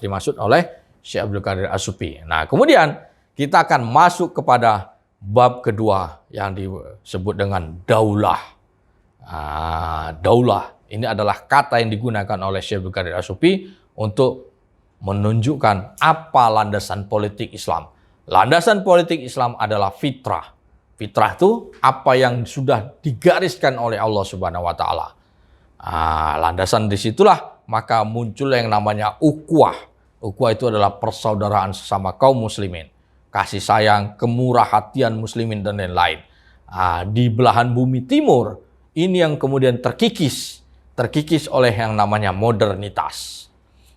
dimaksud oleh Syekh Abdul Qadir As-Sufi. Nah, kemudian kita akan masuk kepada bab kedua yang disebut dengan daulah. Daulah ini adalah kata yang digunakan oleh Syekh Abdul Qadir As-Sufi untuk menunjukkan apa landasan politik Islam. Landasan politik Islam adalah fitrah. Fitrah itu apa yang sudah digariskan oleh Allah Subhanahu wa Ta'ala. Landasan disitulah maka muncul yang namanya ukhuwah. Ukhuwah itu adalah persaudaraan sesama kaum muslimin, kasih sayang, kemurah hatian muslimin, dan lain-lain. Di belahan bumi timur ini yang kemudian terkikis oleh yang namanya modernitas.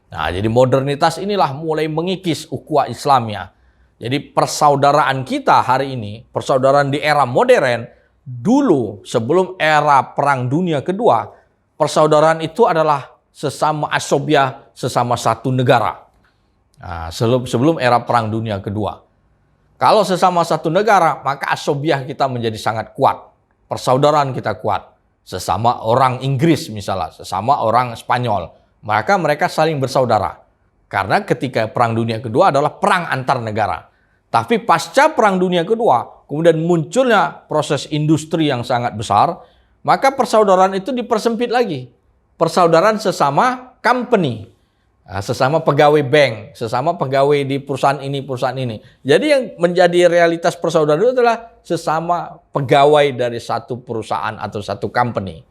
Nah, jadi modernitas inilah mulai mengikis ukhuwah Islamnya. Jadi persaudaraan kita hari ini, persaudaraan di era modern, dulu sebelum era Perang Dunia Kedua, persaudaraan itu adalah sesama asobiah, sesama satu negara. Nah, sebelum era Perang Dunia Kedua. Kalau sesama satu negara, maka asobiah kita menjadi sangat kuat. Persaudaraan kita kuat. Sesama orang Inggris misalnya, sesama orang Spanyol. Maka mereka saling bersaudara. Karena ketika Perang Dunia Kedua adalah perang antar negara. Tapi pasca Perang Dunia Kedua, kemudian munculnya proses industri yang sangat besar, maka persaudaraan itu dipersempit lagi. Persaudaraan sesama company, sesama pegawai bank, sesama pegawai di perusahaan ini. Jadi yang menjadi realitas persaudaraan itu adalah sesama pegawai dari satu perusahaan atau satu company.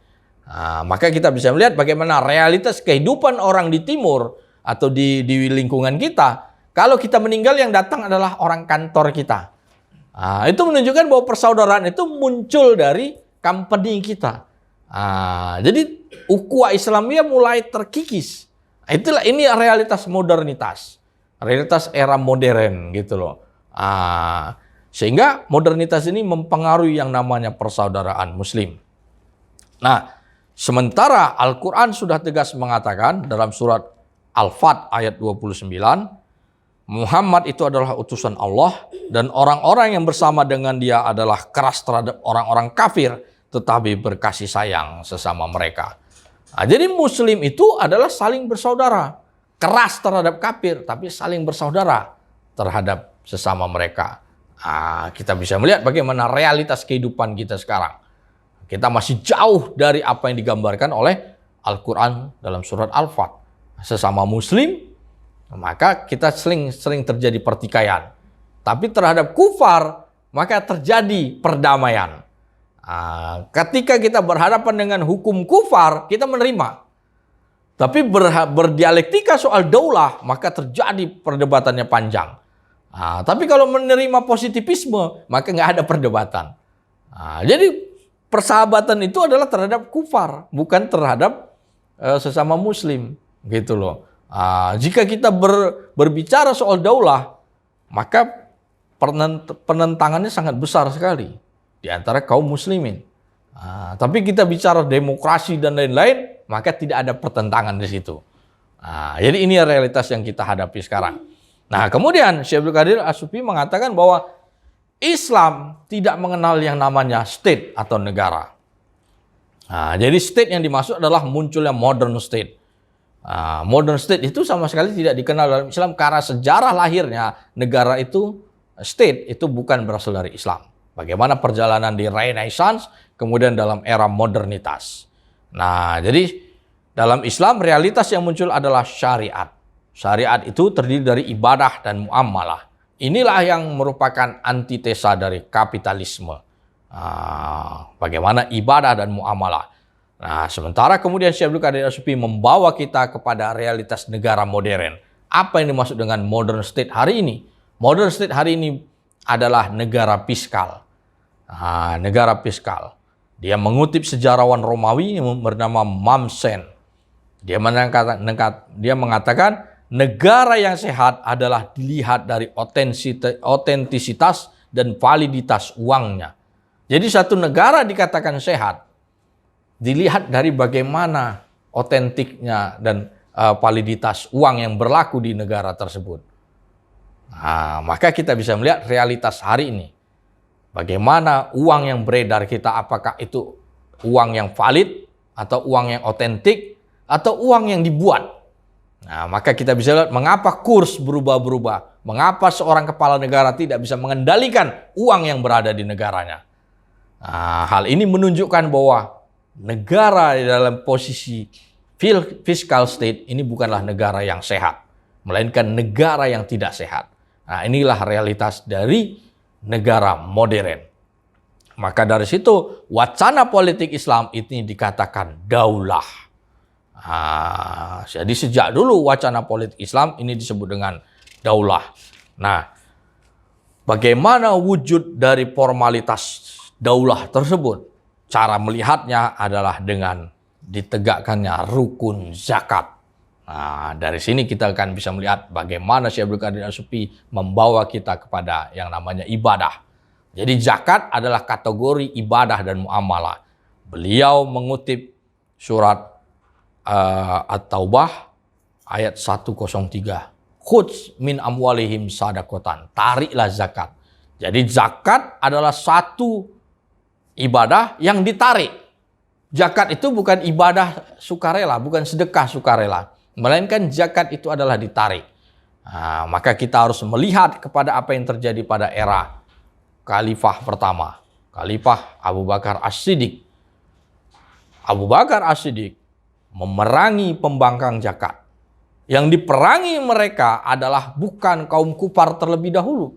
Nah, maka kita bisa melihat bagaimana realitas kehidupan orang di timur atau di lingkungan kita. Kalau kita meninggal yang datang adalah orang kantor kita. Nah, itu menunjukkan bahwa persaudaraan itu muncul dari company kita. Nah, jadi ukhuwah Islamiyah mulai terkikis. Ini realitas modernitas. Realitas era modern gitu loh. Sehingga modernitas ini mempengaruhi yang namanya persaudaraan muslim. Nah, sementara Al-Quran sudah tegas mengatakan dalam surat Al-Fat ayat 29, Muhammad itu adalah utusan Allah dan orang-orang yang bersama dengan dia adalah keras terhadap orang-orang kafir tetapi berkasih sayang sesama mereka. Nah, jadi muslim itu adalah saling bersaudara. Keras terhadap kafir tapi saling bersaudara terhadap sesama mereka. Nah, kita bisa melihat bagaimana realitas kehidupan kita sekarang. Kita masih jauh dari apa yang digambarkan oleh Al-Quran dalam surat Al-Fat. Sesama muslim, maka kita sering terjadi pertikaian. Tapi terhadap kufar, maka terjadi perdamaian. Ketika kita berhadapan dengan hukum kufar, kita menerima. Tapi berdialektika soal daulah, maka terjadi perdebatannya panjang. Tapi kalau menerima positivisme, maka nggak ada perdebatan. Jadi persahabatan itu adalah terhadap kufar, bukan terhadap sesama muslim. Gitu loh. Jika kita berbicara soal daulah, maka penentangannya sangat besar sekali di antara kaum muslimin. Tapi kita bicara demokrasi dan lain-lain, maka tidak ada pertentangan di situ. Jadi ini realitas yang kita hadapi sekarang. Nah, kemudian Syekh Abdul Qadir As-Sufi mengatakan bahwa Islam tidak mengenal yang namanya state atau negara. Jadi state yang dimaksud adalah munculnya modern state. Modern state itu sama sekali tidak dikenal dalam Islam karena sejarah lahirnya negara itu, state itu bukan berasal dari Islam. Bagaimana perjalanan di Renaissance, kemudian dalam era modernitas. Nah, jadi dalam Islam realitas yang muncul adalah syariat. Syariat itu terdiri dari ibadah dan muamalah. Inilah yang merupakan antitesa dari kapitalisme. Bagaimana ibadah dan muamalah. Nah, sementara kemudian Syekh Abdul Qadir As-Sufi membawa kita kepada realitas negara modern. Apa yang dimaksud dengan modern state hari ini? Modern state hari ini adalah negara fiskal. Negara fiskal. Dia mengutip sejarawan Romawi yang bernama Mamsen. Dia mengatakan negara yang sehat adalah dilihat dari otentisitas dan validitas uangnya. Jadi satu negara dikatakan sehat dilihat dari bagaimana otentiknya dan validitas uang yang berlaku di negara tersebut. Maka kita bisa melihat realitas hari ini. Bagaimana uang yang beredar kita, apakah itu uang yang valid, atau uang yang otentik, atau uang yang dibuat. Maka kita bisa lihat mengapa kurs berubah-berubah. Mengapa seorang kepala negara tidak bisa mengendalikan uang yang berada di negaranya. Hal ini menunjukkan bahwa negara dalam posisi fiscal state ini bukanlah negara yang sehat, melainkan negara yang tidak sehat. Inilah realitas dari negara modern. Maka dari situ wacana politik Islam ini dikatakan daulah. Jadi sejak dulu wacana politik Islam ini disebut dengan daulah. Nah, bagaimana wujud dari formalitas daulah tersebut? Cara melihatnya adalah dengan ditegakkannya rukun zakat. Dari sini kita akan bisa melihat bagaimana Syekh Abdul Qadir As-Sufi membawa kita kepada yang namanya ibadah. Jadi zakat adalah kategori ibadah dan muamalah. Beliau mengutip surat At-Taubah ayat 103. Khudz min amwalihim sadaqatan. Tariklah zakat. Jadi zakat adalah satu ibadah yang ditarik. Zakat itu bukan ibadah sukarela, bukan sedekah sukarela. Melainkan zakat itu adalah ditarik. Nah, maka kita harus melihat kepada apa yang terjadi pada era Khalifah pertama. Khalifah Abu Bakar As-Siddiq. Abu Bakar As-Siddiq memerangi pembangkang zakat. Yang diperangi mereka adalah bukan kaum kufar terlebih dahulu.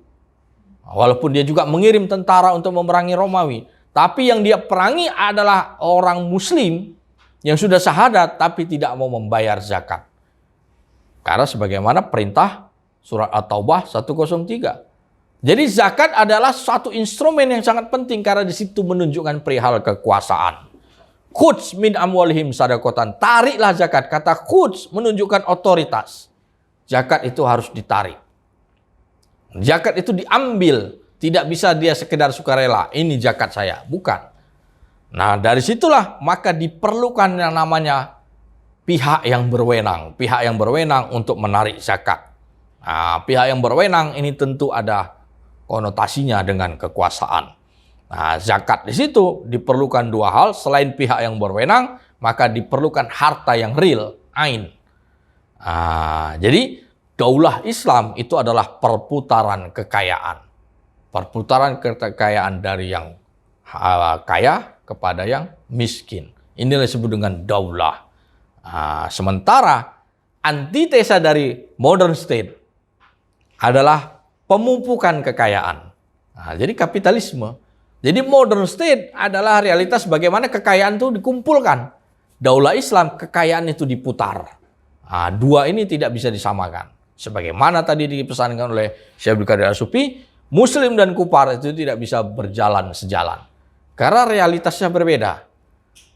Walaupun dia juga mengirim tentara untuk memerangi Romawi. Tapi yang dia perangi adalah orang muslim yang sudah syahadat tapi tidak mau membayar zakat. Karena sebagaimana perintah surat At-Taubah 103. Jadi zakat adalah suatu instrumen yang sangat penting karena di situ menunjukkan perihal kekuasaan. Khudz min amwalihim sadaqatan. Tariklah zakat. Kata khudz menunjukkan otoritas. Zakat itu harus ditarik. Zakat itu diambil. Tidak bisa dia sekedar sukarela. Ini zakat saya. Bukan. Nah, dari situlah maka diperlukan yang namanya pihak yang berwenang. Pihak yang berwenang untuk menarik zakat. Nah, pihak yang berwenang ini tentu ada konotasinya dengan kekuasaan. Nah, zakat di situ diperlukan dua hal. Selain pihak yang berwenang, maka diperlukan harta yang real, ain. Nah, jadi daulah Islam itu adalah perputaran kekayaan. Perputaran kekayaan dari yang kaya kepada yang miskin. Inilah disebut dengan daulah. Nah, sementara antitesa dari modern state adalah pemumpukan kekayaan. Nah, jadi kapitalisme. Jadi modern state adalah realitas bagaimana kekayaan itu dikumpulkan. Daulah Islam, kekayaan itu diputar. Nah, dua ini tidak bisa disamakan. Sebagaimana tadi dipesankan oleh Syekh Abdul Qadir As-Sufi, Muslim dan kufar itu tidak bisa berjalan sejalan. Karena realitasnya berbeda.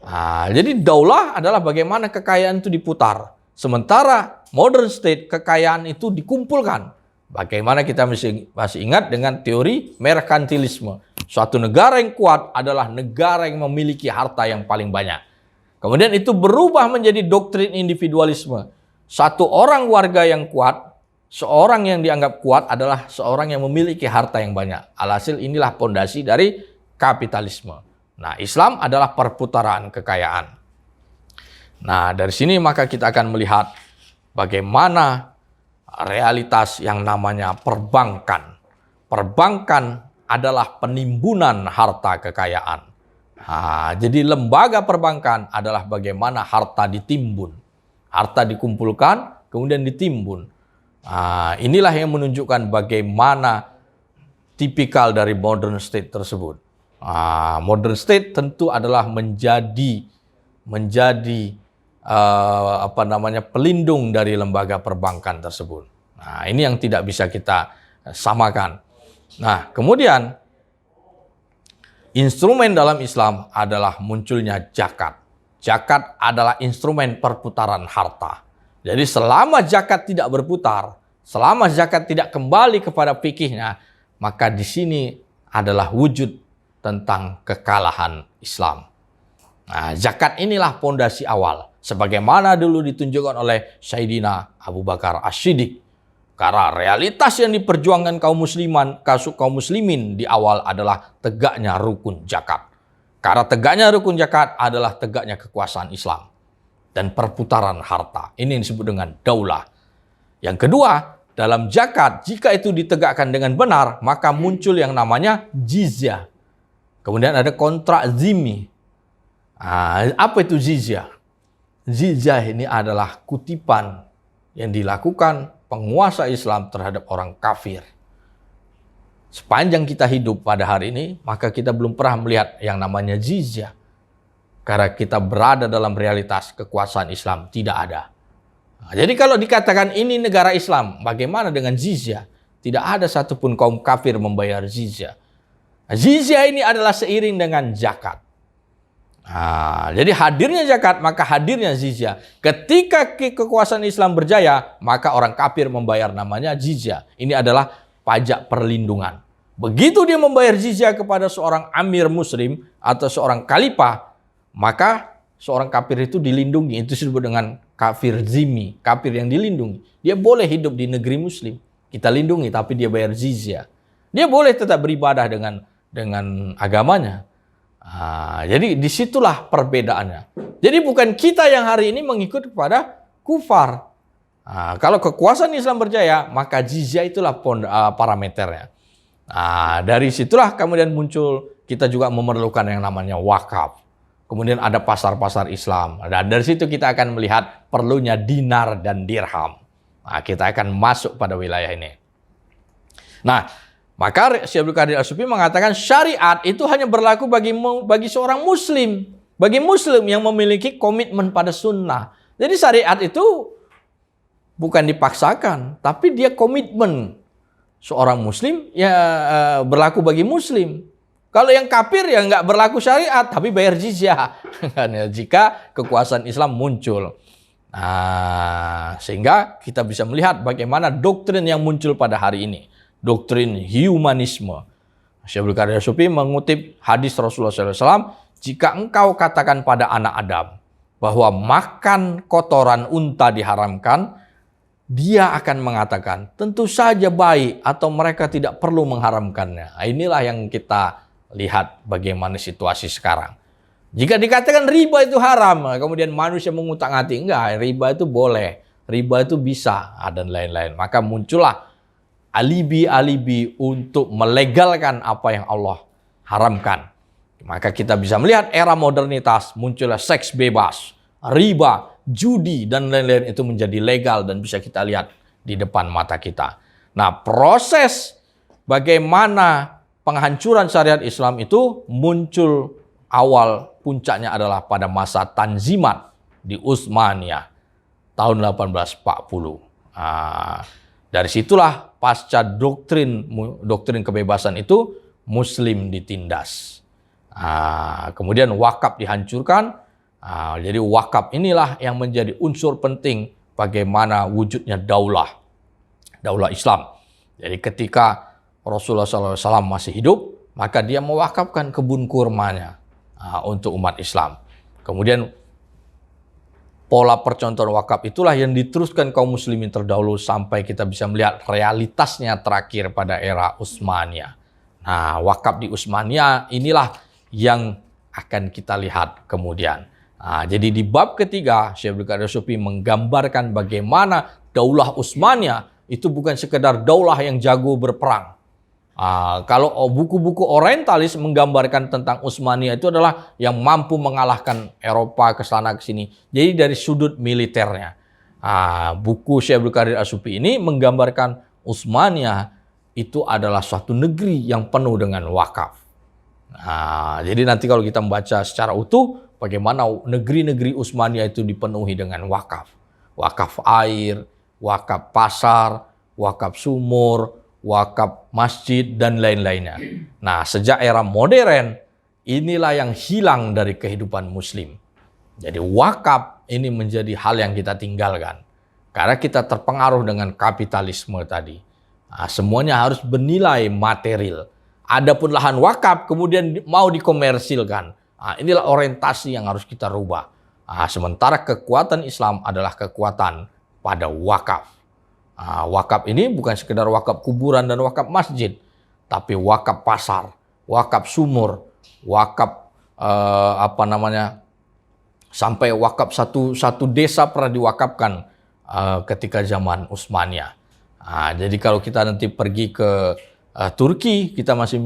Nah, jadi daulah adalah bagaimana kekayaan itu diputar. Sementara modern state, kekayaan itu dikumpulkan. Bagaimana kita masih ingat dengan teori merkantilisme. Suatu negara yang kuat adalah negara yang memiliki harta yang paling banyak. Kemudian itu berubah menjadi doktrin individualisme. Satu orang warga yang kuat, seorang yang dianggap kuat adalah seorang yang memiliki harta yang banyak. Alhasil inilah pondasi dari kapitalisme. Nah, Islam adalah perputaran kekayaan. Nah, dari sini maka kita akan melihat bagaimana realitas yang namanya perbankan. Perbankan adalah penimbunan harta kekayaan. Nah, jadi lembaga perbankan adalah bagaimana harta ditimbun. Harta dikumpulkan, kemudian ditimbun. Nah, inilah yang menunjukkan bagaimana tipikal dari modern state tersebut. Nah, modern state tentu adalah menjadi pelindung dari lembaga perbankan tersebut. Nah, ini yang tidak bisa kita samakan. Nah, kemudian instrumen dalam Islam adalah munculnya zakat. Zakat adalah instrumen perputaran harta. Jadi selama zakat tidak berputar, selama zakat tidak kembali kepada fikihnya, maka di sini adalah wujud tentang kekalahan Islam. Nah, zakat inilah pondasi awal. Sebagaimana dulu ditunjukkan oleh Sayyidina Abu Bakar As-Siddiq. Karena realitas yang diperjuangkan kaum muslimin di awal adalah tegaknya rukun zakat. Karena tegaknya rukun zakat adalah tegaknya kekuasaan Islam dan perputaran harta. Ini yang disebut dengan daulah. Yang kedua, dalam zakat jika itu ditegakkan dengan benar, maka muncul yang namanya jizyah. Kemudian ada kontrak zimmi. Apa itu jizyah? Jizyah ini adalah kutipan yang dilakukan penguasa Islam terhadap orang kafir. Sepanjang kita hidup pada hari ini, maka kita belum pernah melihat yang namanya jizyah. Karena kita berada dalam realitas kekuasaan Islam, tidak ada. Nah, jadi kalau dikatakan ini negara Islam, bagaimana dengan jizyah? Tidak ada satupun kaum kafir membayar jizyah. Nah, jizyah ini adalah seiring dengan zakat. Nah, jadi hadirnya zakat, maka hadirnya jizyah. Ketika kekuasaan Islam berjaya, maka orang kafir membayar namanya jizyah. Ini adalah pajak perlindungan. Begitu dia membayar jizyah kepada seorang amir muslim atau seorang khalifah, maka seorang kafir itu dilindungi. Itu disebut dengan kafir zimmi, kafir yang dilindungi. Dia boleh hidup di negeri muslim, kita lindungi, tapi dia bayar jizyah. Dia boleh tetap beribadah dengan agamanya. Jadi disitulah perbedaannya. Jadi bukan kita yang hari ini mengikut kepada kufar. Kalau kekuasaan Islam berjaya, maka jizyah itulah parameternya. Dari situlah kemudian muncul, kita juga memerlukan yang namanya wakaf. Kemudian ada pasar-pasar Islam. Dan dari situ kita akan melihat perlunya dinar dan dirham. Kita akan masuk pada wilayah ini. Nah, maka Syekh Abdul Qadir As-Sufi mengatakan syariat itu hanya berlaku bagi seorang muslim. Bagi muslim yang memiliki komitmen pada sunnah. Jadi syariat itu bukan dipaksakan, tapi dia komitmen. Seorang muslim ya berlaku bagi muslim. Kalau yang kafir ya nggak berlaku syariat, tapi bayar jizyah. Jika kekuasaan Islam muncul. Sehingga kita bisa melihat bagaimana doktrin yang muncul pada hari ini. Doktrin humanisme. Syekh Abdul Qadir As-Sufi mengutip hadis Rasulullah SAW, jika engkau katakan pada anak Adam bahwa makan kotoran unta diharamkan, dia akan mengatakan, tentu saja baik atau mereka tidak perlu mengharamkannya. Inilah yang kita lihat bagaimana situasi sekarang. Jika dikatakan riba itu haram, kemudian manusia mengutak-atik, enggak, riba itu boleh, riba itu bisa, dan lain-lain. Maka muncullah alibi-alibi untuk melegalkan apa yang Allah haramkan. Maka kita bisa melihat era modernitas, muncullah seks bebas, riba, judi, dan lain-lain itu menjadi legal dan bisa kita lihat di depan mata kita. Nah, proses bagaimana penghancuran syariat Islam itu muncul awal puncaknya adalah pada masa Tanzimat di Utsmaniyah tahun 1840. Dari situlah pasca doktrin kebebasan itu Muslim ditindas. Kemudian wakaf dihancurkan. Jadi wakaf inilah yang menjadi unsur penting bagaimana wujudnya daulah Islam. Jadi ketika Rasulullah SAW masih hidup, maka dia mewakafkan kebun kurmanya untuk umat Islam. Kemudian pola percontohan wakaf itulah yang diteruskan kaum muslimin terdahulu sampai kita bisa melihat realitasnya terakhir pada era Utsmaniyah. Nah, wakaf di Utsmaniyah inilah yang akan kita lihat kemudian. Jadi di bab ketiga, Syekh Abdul Qadir As-Sufi menggambarkan bagaimana daulah Utsmaniyah itu bukan sekedar daulah yang jago berperang. Kalau buku-buku orientalis menggambarkan tentang Utsmaniyah itu adalah yang mampu mengalahkan Eropa ke sana ke sini. Jadi dari sudut militernya. Buku Syekh Abdul Qadir As-Sufi ini menggambarkan Utsmaniyah itu adalah suatu negeri yang penuh dengan wakaf. Jadi nanti kalau kita membaca secara utuh bagaimana negeri-negeri Utsmaniyah itu dipenuhi dengan wakaf. Wakaf air, wakaf pasar, wakaf sumur, wakaf masjid, dan lain-lainnya. Nah, sejak era modern, inilah yang hilang dari kehidupan muslim. Jadi wakaf ini menjadi hal yang kita tinggalkan. Karena kita terpengaruh dengan kapitalisme tadi. Semuanya harus bernilai material. Adapun lahan wakaf kemudian mau dikomersilkan. Inilah orientasi yang harus kita rubah. Sementara kekuatan Islam adalah kekuatan pada wakaf. Wakaf ini bukan sekedar wakaf kuburan dan wakaf masjid, tapi wakaf pasar, wakaf sumur, wakaf sampai wakaf satu desa pernah diwakafkan ketika zaman Utsmaniyah. Jadi kalau kita nanti pergi ke Turki, kita masih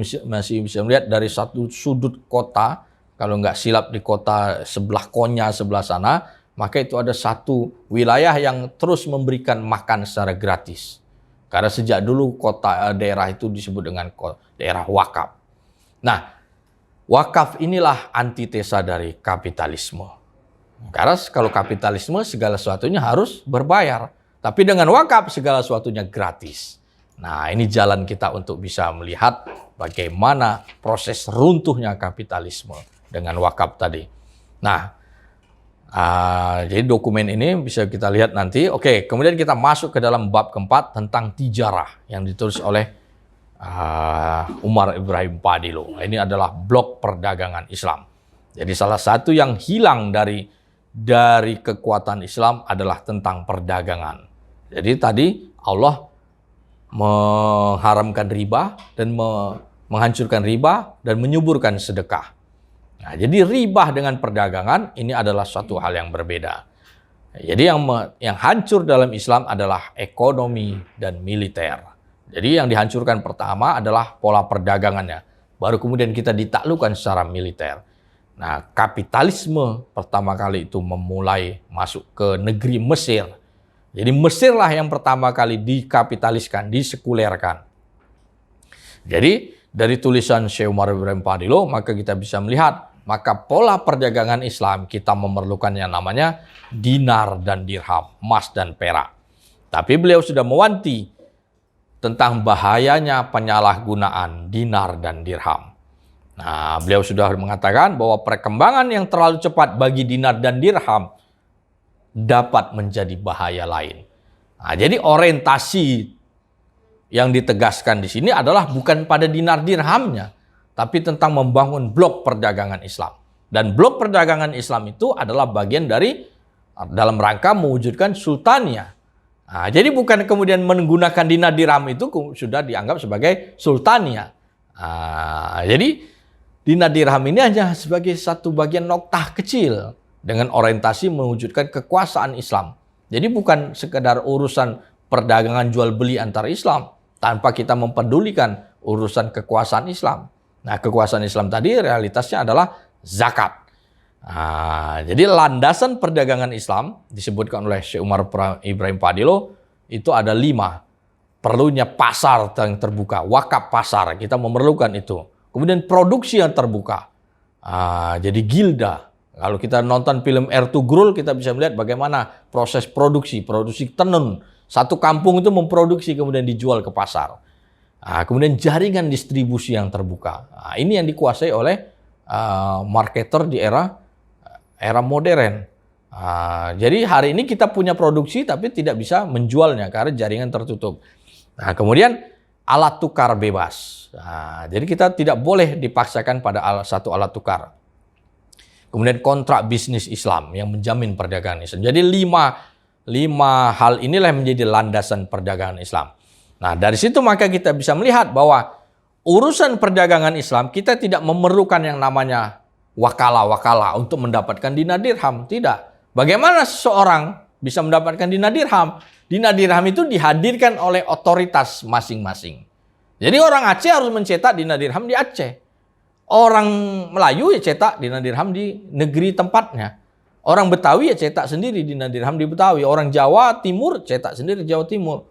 bisa melihat dari satu sudut kota, kalau nggak silap di kota sebelah Konya sebelah sana, maka itu ada satu wilayah yang terus memberikan makan secara gratis. Karena sejak dulu daerah itu disebut dengan daerah wakaf. Nah, wakaf inilah antitesa dari kapitalisme. Karena kalau kapitalisme segala sesuatunya harus berbayar. Tapi dengan wakaf segala sesuatunya gratis. Nah, ini jalan kita untuk bisa melihat bagaimana proses runtuhnya kapitalisme dengan wakaf tadi. Nah, jadi dokumen ini bisa kita lihat nanti. Oke, kemudian kita masuk ke dalam bab keempat tentang tijarah yang ditulis oleh Umar Ibrahim Padilo. Ini adalah blok perdagangan Islam. Jadi salah satu yang hilang dari kekuatan Islam adalah tentang perdagangan. Jadi tadi Allah mengharamkan riba dan menghancurkan riba dan menyuburkan sedekah. Nah, jadi riba dengan perdagangan ini adalah suatu hal yang berbeda. Jadi yang hancur dalam Islam adalah ekonomi dan militer. Jadi yang dihancurkan pertama adalah pola perdagangannya. Baru kemudian kita ditaklukkan secara militer. Nah, kapitalisme pertama kali itu memulai masuk ke negeri Mesir. Jadi Mesirlah yang pertama kali dikapitaliskan, disekulerkan. Jadi dari tulisan Syekh Umar Ibrahim Fadiloh, maka kita bisa melihat, maka pola perdagangan Islam kita memerlukan yang namanya dinar dan dirham, emas dan perak. Tapi beliau sudah mewanti tentang bahayanya penyalahgunaan dinar dan dirham. Nah, beliau sudah mengatakan bahwa perkembangan yang terlalu cepat bagi dinar dan dirham dapat menjadi bahaya lain. Nah, jadi orientasi yang ditegaskan di sini adalah bukan pada dinar dirhamnya, tapi tentang membangun blok perdagangan Islam. Dan blok perdagangan Islam itu adalah bagian dari dalam rangka mewujudkan sultaniyah. Nah, jadi bukan kemudian menggunakan dinar dirham itu sudah dianggap sebagai sultaniyah. Nah, jadi dinar dirham ini hanya sebagai satu bagian noktah kecil dengan orientasi mewujudkan kekuasaan Islam. Jadi bukan sekedar urusan perdagangan jual beli antar Islam tanpa kita mempedulikan urusan kekuasaan Islam. Nah, kekuasaan Islam tadi realitasnya adalah zakat. Nah, jadi landasan perdagangan Islam disebutkan oleh Syekh Umar Ibrahim Fadiloh itu ada 5. Perlunya pasar yang terbuka, wakaf pasar, kita memerlukan itu. Kemudian produksi yang terbuka. Jadi gilda. Kalau kita nonton film Ertugrul, kita bisa melihat bagaimana proses produksi tenun. Satu kampung itu memproduksi kemudian dijual ke pasar. Kemudian jaringan distribusi yang terbuka. Ini yang dikuasai oleh marketer di era modern. Jadi hari ini kita punya produksi tapi tidak bisa menjualnya karena jaringan tertutup. Nah, kemudian alat tukar bebas. Jadi kita tidak boleh dipaksakan pada satu alat tukar. Kemudian kontrak bisnis Islam yang menjamin perdagangan Islam. Jadi lima hal inilah yang menjadi landasan perdagangan Islam. Nah, dari situ maka kita bisa melihat bahwa urusan perdagangan Islam kita tidak memerlukan yang namanya wakalah untuk mendapatkan dinar dirham. Tidak. Bagaimana seseorang bisa mendapatkan dinar dirham? Dinar dirham itu dihadirkan oleh otoritas masing-masing. Jadi orang Aceh harus mencetak dinar dirham di Aceh. Orang Melayu ya cetak dinar dirham di negeri tempatnya. Orang Betawi ya cetak sendiri dinar dirham di Betawi. Orang Jawa Timur cetak sendiri Jawa Timur.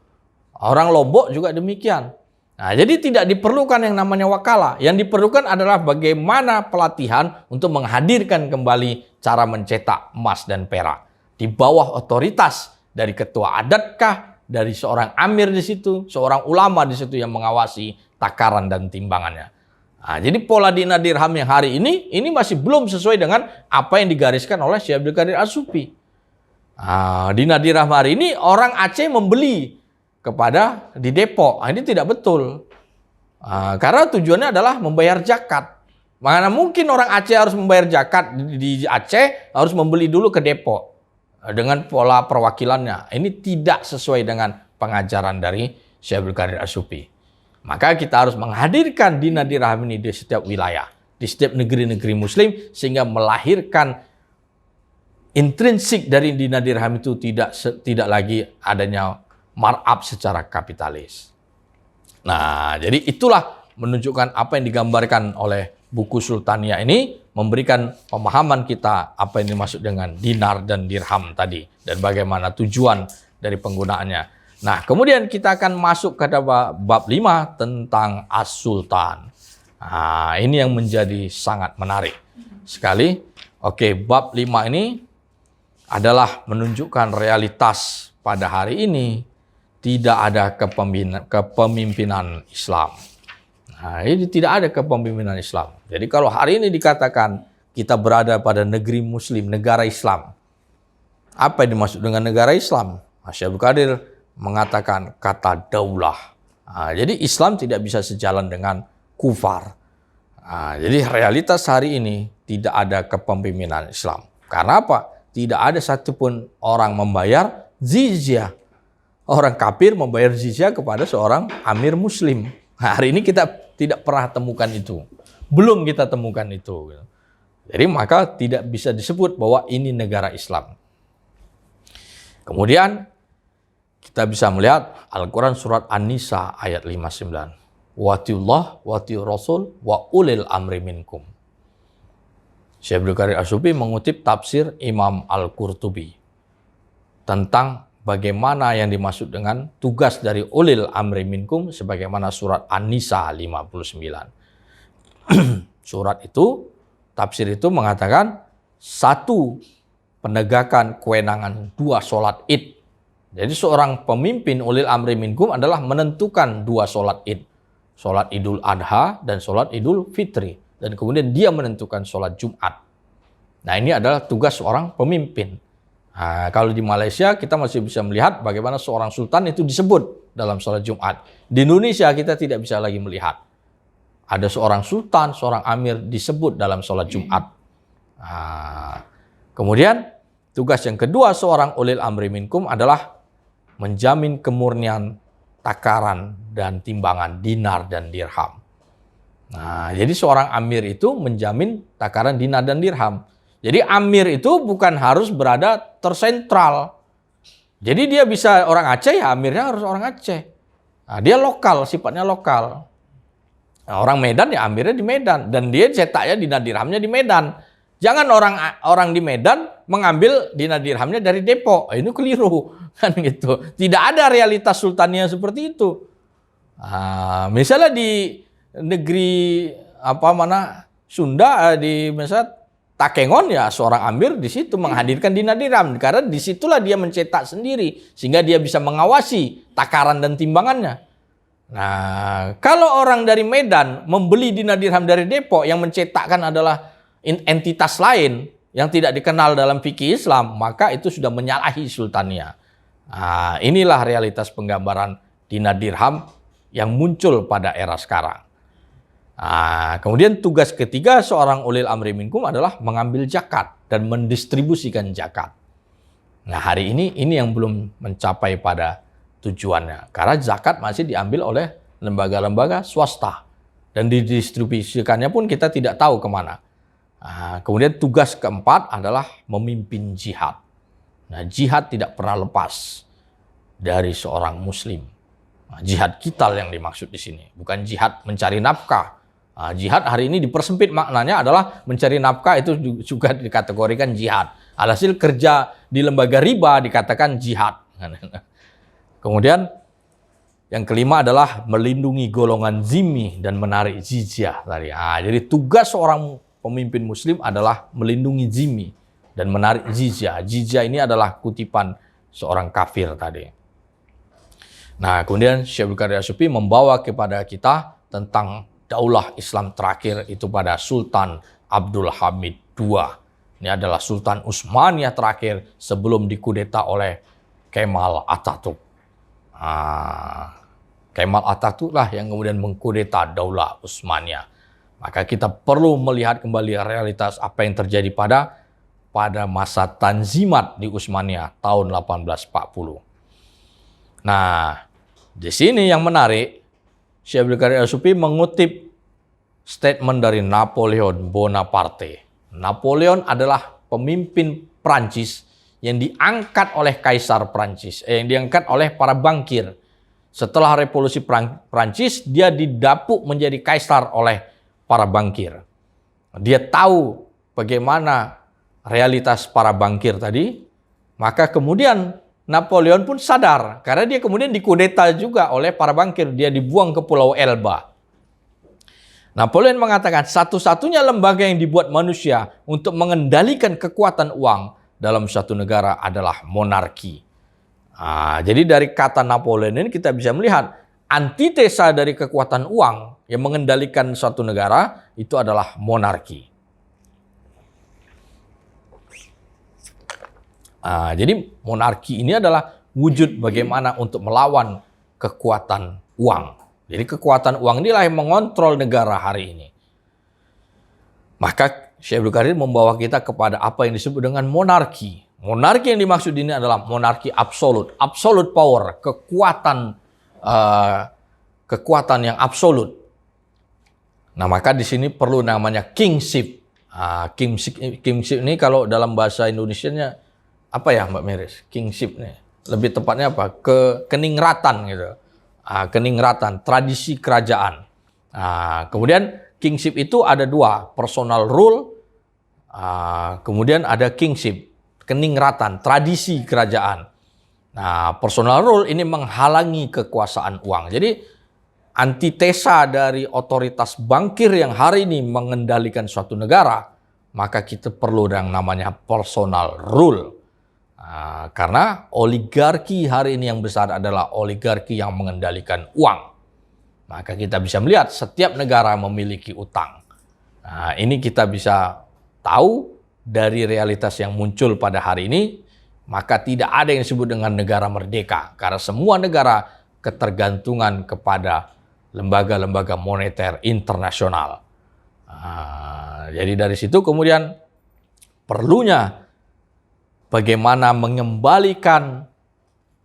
Orang Lombok juga demikian. Nah, jadi tidak diperlukan yang namanya wakalah. Yang diperlukan adalah bagaimana pelatihan untuk menghadirkan kembali cara mencetak emas dan perak. Di bawah otoritas dari ketua adatkah, dari seorang amir di situ, seorang ulama di situ yang mengawasi takaran dan timbangannya. Nah, jadi pola dinar dirham yang hari ini masih belum sesuai dengan apa yang digariskan oleh Syekh Abdul Qadir As-Sufi. Dinar dirham hari ini orang Aceh membeli di Depok. Ini tidak betul. Karena tujuannya adalah membayar zakat. Mana mungkin orang Aceh harus membayar zakat di Aceh harus membeli dulu ke Depok dengan pola perwakilannya. Ini tidak sesuai dengan pengajaran dari Syekh Abdul Qadir As-Sufi. Maka kita harus menghadirkan dinar dirham ini di setiap wilayah, di setiap negeri-negeri muslim, sehingga melahirkan intrinsik dari dinar dirham itu tidak lagi adanya markup secara kapitalis. Nah, jadi itulah menunjukkan apa yang digambarkan oleh buku Sultaniyah ini, memberikan pemahaman kita apa yang dimaksud dengan dinar dan dirham tadi, dan bagaimana tujuan dari penggunaannya. Nah, kemudian kita akan masuk ke bab 5 tentang As-Sultan. Nah, ini yang menjadi sangat menarik sekali. Oke, bab 5 ini adalah menunjukkan realitas pada hari ini tidak ada kepemimpinan Islam. Nah, ini tidak ada kepemimpinan Islam. Jadi kalau hari ini dikatakan kita berada pada negeri muslim, negara Islam. Apa yang dimaksud dengan negara Islam? Syekh Abdul Qadir mengatakan kata daulah. Jadi Islam tidak bisa sejalan dengan kufar. Jadi realitas hari ini tidak ada kepemimpinan Islam. Karena apa? Tidak ada satupun orang membayar jizyah. Orang kafir membayar jizyah kepada seorang amir muslim. Hari ini kita tidak pernah temukan itu. Belum kita temukan itu. Jadi maka tidak bisa disebut bahwa ini negara Islam. Kemudian kita bisa melihat Al-Quran surat An-Nisa ayat 59. Watiullah, watiur rasul, wa ulil amri minkum. Syekh Abdul Qadir As-Sufi mengutip tafsir Imam Al-Qurtubi tentang bagaimana yang dimaksud dengan tugas dari ulil amri minkum sebagaimana surat An-Nisa 59. Surat itu, tafsir itu mengatakan satu, penegakan kewenangan dua sholat id. Jadi seorang pemimpin ulil amri minkum adalah menentukan dua sholat id. Sholat Idul Adha dan sholat Idul Fitri. Dan kemudian dia menentukan sholat Jumat. Nah ini adalah tugas seorang pemimpin. Nah, kalau di Malaysia kita masih bisa melihat bagaimana seorang sultan itu disebut dalam sholat Jumat. Di Indonesia kita tidak bisa lagi melihat. Ada seorang sultan, seorang amir disebut dalam sholat Jumat. Nah, kemudian tugas yang kedua seorang ulil amri minkum adalah menjamin kemurnian takaran dan timbangan dinar dan dirham. Nah, jadi seorang amir itu menjamin takaran dinar dan dirham. Jadi amir itu bukan harus berada tersentral. Jadi dia bisa orang Aceh, ya amirnya harus orang Aceh. Nah, dia lokal, sifatnya lokal. Nah, orang Medan ya amirnya di Medan. Dan dia cetaknya dinar dirhamnya di Medan. Jangan orang di Medan mengambil dinar dirhamnya dari Depok. Ini keliru kan gitu. Tidak ada realitas sultania seperti itu. Misalnya di negeri Sunda di misalnya Takengon ya seorang amir di situ menghadirkan dinar dirham karena disitulah dia mencetak sendiri sehingga dia bisa mengawasi takaran dan timbangannya. Nah, kalau orang dari Medan membeli dinar dirham dari Depok yang mencetakkan adalah entitas lain yang tidak dikenal dalam fikih Islam, maka itu sudah menyalahi sultania. Nah, inilah realitas penggambaran dinar dirham yang muncul pada era sekarang. Nah, kemudian tugas ketiga seorang ulil amri minkum adalah mengambil zakat dan mendistribusikan zakat. Nah, hari ini yang belum mencapai pada tujuannya. Karena zakat masih diambil oleh lembaga-lembaga swasta. Dan didistribusikannya pun kita tidak tahu kemana. Nah, kemudian tugas keempat adalah memimpin jihad. Nah, jihad tidak pernah lepas dari seorang muslim. Nah, jihad kital yang dimaksud di sini. Bukan jihad mencari nafkah. Nah, jihad hari ini dipersempit maknanya adalah mencari nafkah itu juga dikategorikan jihad. Alhasil kerja di lembaga riba dikatakan jihad. Kemudian yang kelima adalah melindungi golongan zimmi dan menarik jizyah tadi. Jadi tugas seorang pemimpin muslim adalah melindungi zimmi dan menarik jizyah. Jizyah ini adalah kutipan seorang kafir tadi. Nah, kemudian Syekh Abdul Qadir As-Sufi membawa kepada kita tentang daulah Islam terakhir itu pada Sultan Abdul Hamid II. Ini adalah Sultan Utsmaniyah terakhir sebelum dikudeta oleh Kemal Atatürk. Kemal Atatürk lah yang kemudian mengkudeta daulah Utsmaniyah. Maka kita perlu melihat kembali realitas apa yang terjadi pada masa Tanzimat di Utsmaniyah tahun 1840. Nah, di sini yang menarik, Syekh Abdul Qadir As-Sufi mengutip statement dari Napoleon Bonaparte. Napoleon adalah pemimpin Prancis yang diangkat oleh Kaisar Prancis, yang diangkat oleh para bankir. Setelah revolusi Prancis, dia didapuk menjadi kaisar oleh para bankir. Dia tahu bagaimana realitas para bankir tadi, maka kemudian Napoleon pun sadar, karena dia kemudian dikudeta juga oleh para bankir. Dia dibuang ke Pulau Elba. Napoleon mengatakan, satu-satunya lembaga yang dibuat manusia untuk mengendalikan kekuatan uang dalam suatu negara adalah monarki. Jadi dari kata Napoleon ini kita bisa melihat, antitesa dari kekuatan uang yang mengendalikan suatu negara itu adalah monarki. Jadi monarki ini adalah wujud bagaimana untuk melawan kekuatan uang. Jadi kekuatan uang inilah yang mengontrol negara hari ini. Maka Syekh Abdul Qadir membawa kita kepada apa yang disebut dengan monarki. Monarki yang dimaksud ini adalah monarki absolut, absolute power, kekuatan yang absolut. Nah, maka di sini perlu namanya kingship. Kingship ini kalau dalam bahasa Indonesianya apa ya, Mbak Meris? Kingship nih. Lebih tepatnya apa? Keningratan gitu. Keningratan, tradisi kerajaan. Kemudian kingship itu ada dua, personal rule, kemudian ada kingship, keningratan, tradisi kerajaan. Nah, personal rule ini menghalangi kekuasaan uang. Jadi antitesa dari otoritas bankir yang hari ini mengendalikan suatu negara, maka kita perlu yang namanya personal rule. Karena oligarki hari ini yang besar adalah oligarki yang mengendalikan uang. Maka kita bisa melihat setiap negara memiliki utang. Ini kita bisa tahu dari realitas yang muncul pada hari ini. Maka tidak ada yang disebut dengan negara merdeka. Karena semua negara ketergantungan kepada lembaga-lembaga moneter internasional. Jadi dari situ kemudian perlunya bagaimana mengembalikan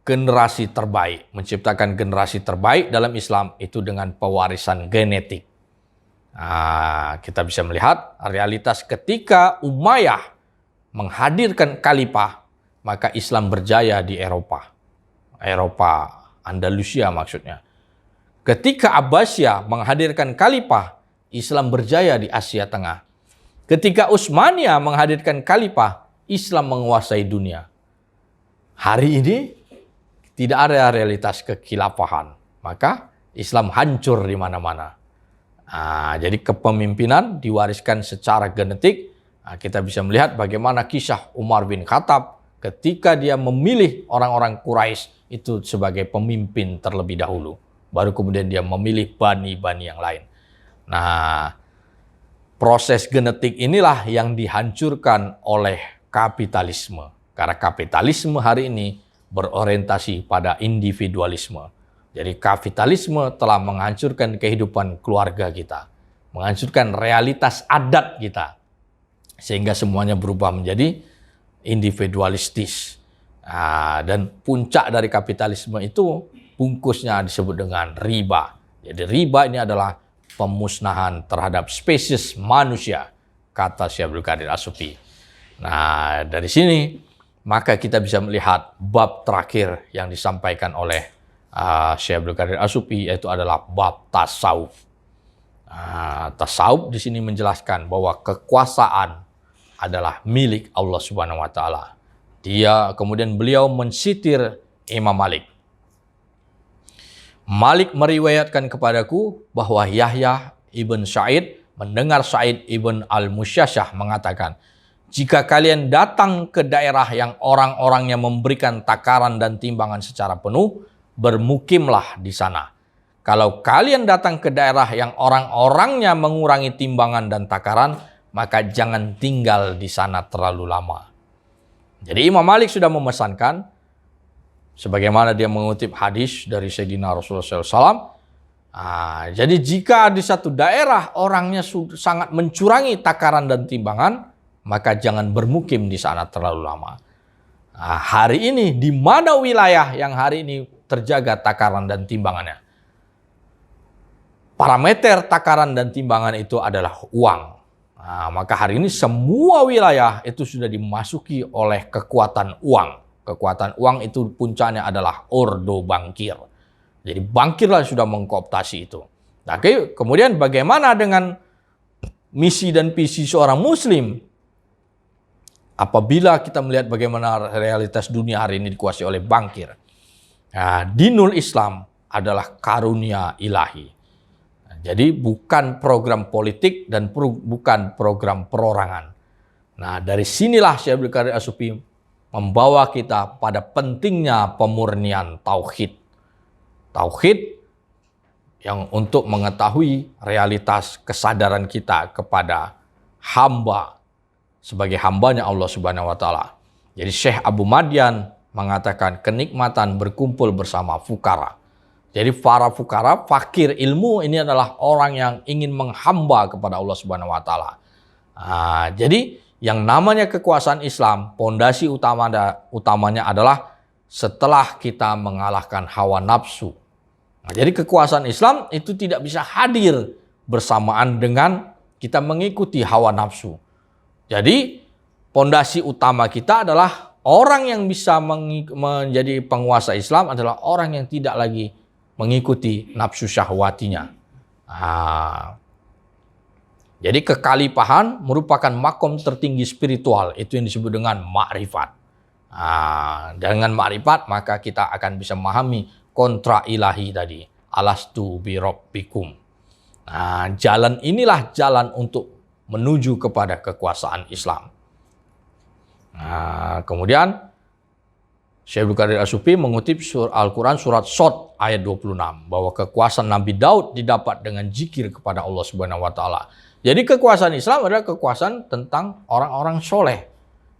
generasi terbaik, menciptakan generasi terbaik dalam Islam itu dengan pewarisan genetik. Kita bisa melihat realitas ketika Umayyah menghadirkan khalifah, maka Islam berjaya di Eropa Andalusia maksudnya. Ketika Abbasiyah menghadirkan khalifah, Islam berjaya di Asia Tengah. Ketika Utsmaniyah menghadirkan khalifah, Islam menguasai dunia. Hari ini tidak ada realitas kekhilafahan, maka Islam hancur di mana-mana. Jadi kepemimpinan diwariskan secara genetik. Kita bisa melihat bagaimana kisah Umar bin Khattab ketika dia memilih orang-orang Quraisy itu sebagai pemimpin terlebih dahulu. Baru kemudian dia memilih bani-bani yang lain. Nah, proses genetik inilah yang dihancurkan oleh kapitalisme. Karena kapitalisme hari ini berorientasi pada individualisme. Jadi kapitalisme telah menghancurkan kehidupan keluarga kita, menghancurkan realitas adat kita, sehingga semuanya berubah menjadi individualistis. Dan puncak dari kapitalisme itu bungkusnya disebut dengan riba. Jadi riba ini adalah pemusnahan terhadap spesies manusia, kata Syekh Abdul Qadir As-Sufi. Nah, dari sini maka kita bisa melihat bab terakhir yang disampaikan oleh Syekh Abdul Qadir As-Sufi, yaitu adalah bab tasawuf. Tasawuf di sini menjelaskan bahwa kekuasaan adalah milik Allah Subhanahu wa taala. Kemudian beliau mensitir Imam Malik. Malik meriwayatkan kepadaku bahwa Yahya ibn Sa'id mendengar Sa'id ibn al-Musyasyah mengatakan, jika kalian datang ke daerah yang orang-orangnya memberikan takaran dan timbangan secara penuh, bermukimlah di sana. Kalau kalian datang ke daerah yang orang-orangnya mengurangi timbangan dan takaran, maka jangan tinggal di sana terlalu lama. Jadi Imam Malik sudah memesankan, sebagaimana dia mengutip hadis dari Sayyidina Rasulullah SAW. Jadi jika di satu daerah orangnya sangat mencurangi takaran dan timbangan, maka jangan bermukim di sana terlalu lama. Hari ini di mana wilayah yang hari ini terjaga takaran dan timbangannya? Parameter takaran dan timbangan itu adalah uang. Maka hari ini semua wilayah itu sudah dimasuki oleh kekuatan uang. Kekuatan uang itu puncaknya adalah ordo bankir. Jadi bankirlah sudah mengkooptasi itu. Nah, kemudian bagaimana dengan misi dan visi seorang muslim? Apabila kita melihat bagaimana realitas dunia hari ini dikuasai oleh bankir. Dinul Islam adalah karunia ilahi. Jadi bukan program politik dan bukan program perorangan. Nah, dari sinilah Syekh Abdul Qadir As-Sufi membawa kita pada pentingnya pemurnian tauhid. Tauhid yang untuk mengetahui realitas kesadaran kita kepada hamba sebagai hambanya Allah Subhanahu wa taala. Jadi Syekh Abu Madian mengatakan kenikmatan berkumpul bersama fukara. Jadi para fukara, fakir ilmu ini adalah orang yang ingin menghamba kepada Allah Subhanahu wa taala. Jadi yang namanya kekuasaan Islam, pondasi utamanya adalah setelah kita mengalahkan hawa nafsu. Jadi kekuasaan Islam itu tidak bisa hadir bersamaan dengan kita mengikuti hawa nafsu. Jadi pondasi utama kita adalah orang yang bisa menjadi penguasa Islam adalah orang yang tidak lagi mengikuti nafsu syahwatinya. Jadi kekhalifahan merupakan makom tertinggi spiritual, itu yang disebut dengan makrifat. Dengan makrifat maka kita akan bisa memahami kontra ilahi tadi, alastu bi rabbikum. Jalan inilah jalan untuk menuju kepada kekuasaan Islam. Kemudian Syekh Abdul Qadir As-Sufi mengutip Al-Quran surat Shad ayat 26 bahwa kekuasaan Nabi Daud didapat dengan zikir kepada Allah Subhanahu wa taala. Jadi kekuasaan Islam adalah kekuasaan tentang orang-orang soleh.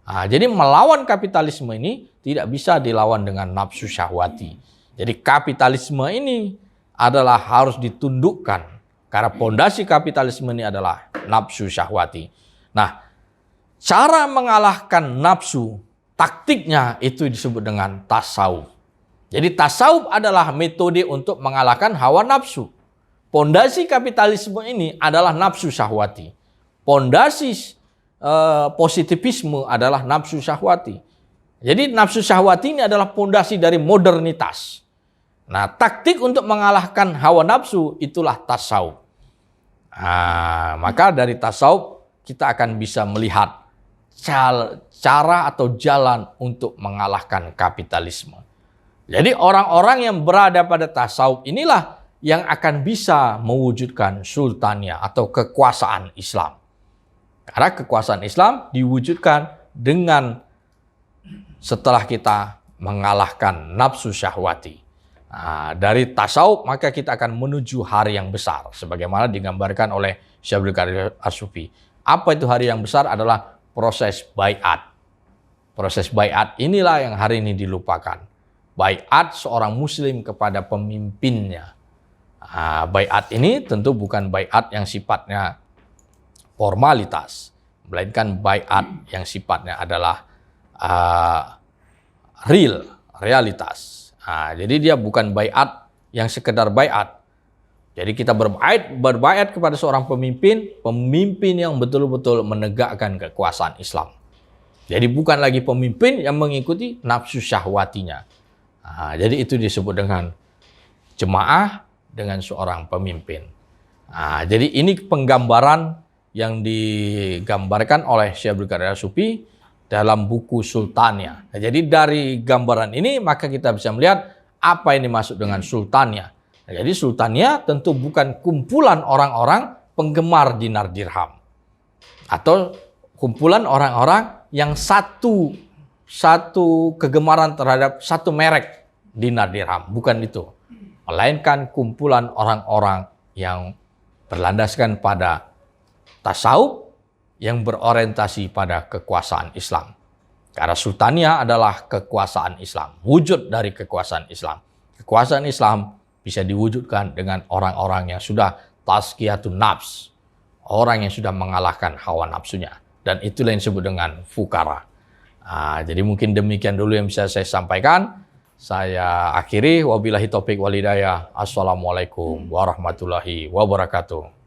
Jadi melawan kapitalisme ini tidak bisa dilawan dengan nafsu syahwati. Jadi kapitalisme ini adalah harus ditundukkan karena pondasi kapitalisme ini adalah nafsu syahwati. Nah, cara mengalahkan nafsu, taktiknya itu disebut dengan tasawuf. Jadi tasawuf adalah metode untuk mengalahkan hawa nafsu. Pondasi kapitalisme ini adalah nafsu syahwati. Pondasi positivisme adalah nafsu syahwati. Jadi nafsu syahwati ini adalah pondasi dari modernitas. Nah, taktik untuk mengalahkan hawa nafsu itulah tasawuf. Maka dari tasawuf kita akan bisa melihat cara atau jalan untuk mengalahkan kapitalisme. Jadi orang-orang yang berada pada tasawuf inilah yang akan bisa mewujudkan sultania atau kekuasaan Islam. Karena kekuasaan Islam diwujudkan dengan setelah kita mengalahkan nafsu syahwati. Dari tasawuf maka kita akan menuju hari yang besar. Sebagaimana digambarkan oleh Syekh Abdul Qadir As-Sufi. Apa itu hari yang besar? Adalah proses baiat. Proses baiat inilah yang hari ini dilupakan. Baiat seorang muslim kepada pemimpinnya. Baiat ini tentu bukan baiat yang sifatnya formalitas, melainkan baiat yang sifatnya adalah realitas. Jadi dia bukan baiat yang sekedar baiat. Jadi kita berbaiat kepada seorang pemimpin yang betul-betul menegakkan kekuasaan Islam. Jadi bukan lagi pemimpin yang mengikuti nafsu syahwatinya. Jadi itu disebut dengan jemaah dengan seorang pemimpin. Jadi ini penggambaran yang digambarkan oleh Syekh Abdul Qadir As-Sufi dalam buku Sultania. Jadi dari gambaran ini maka kita bisa melihat apa yang dimaksud dengan Sultania. Jadi Sultania tentu bukan kumpulan orang-orang penggemar dinar dirham atau kumpulan orang-orang yang satu kegemaran terhadap satu merek dinar dirham, bukan itu. Melainkan kumpulan orang-orang yang berlandaskan pada tasawuf yang berorientasi pada kekuasaan Islam. Karena Sultania adalah kekuasaan Islam, wujud dari kekuasaan Islam. Kekuasaan Islam bisa diwujudkan dengan orang-orang yang sudah tazkiyatun nafs, orang yang sudah mengalahkan hawa nafsunya. Dan itulah yang disebut dengan fukara. Jadi mungkin demikian dulu yang bisa saya sampaikan. Saya akhiri, wabillahi taufik wal hidayah. Assalamualaikum warahmatullahi wabarakatuh.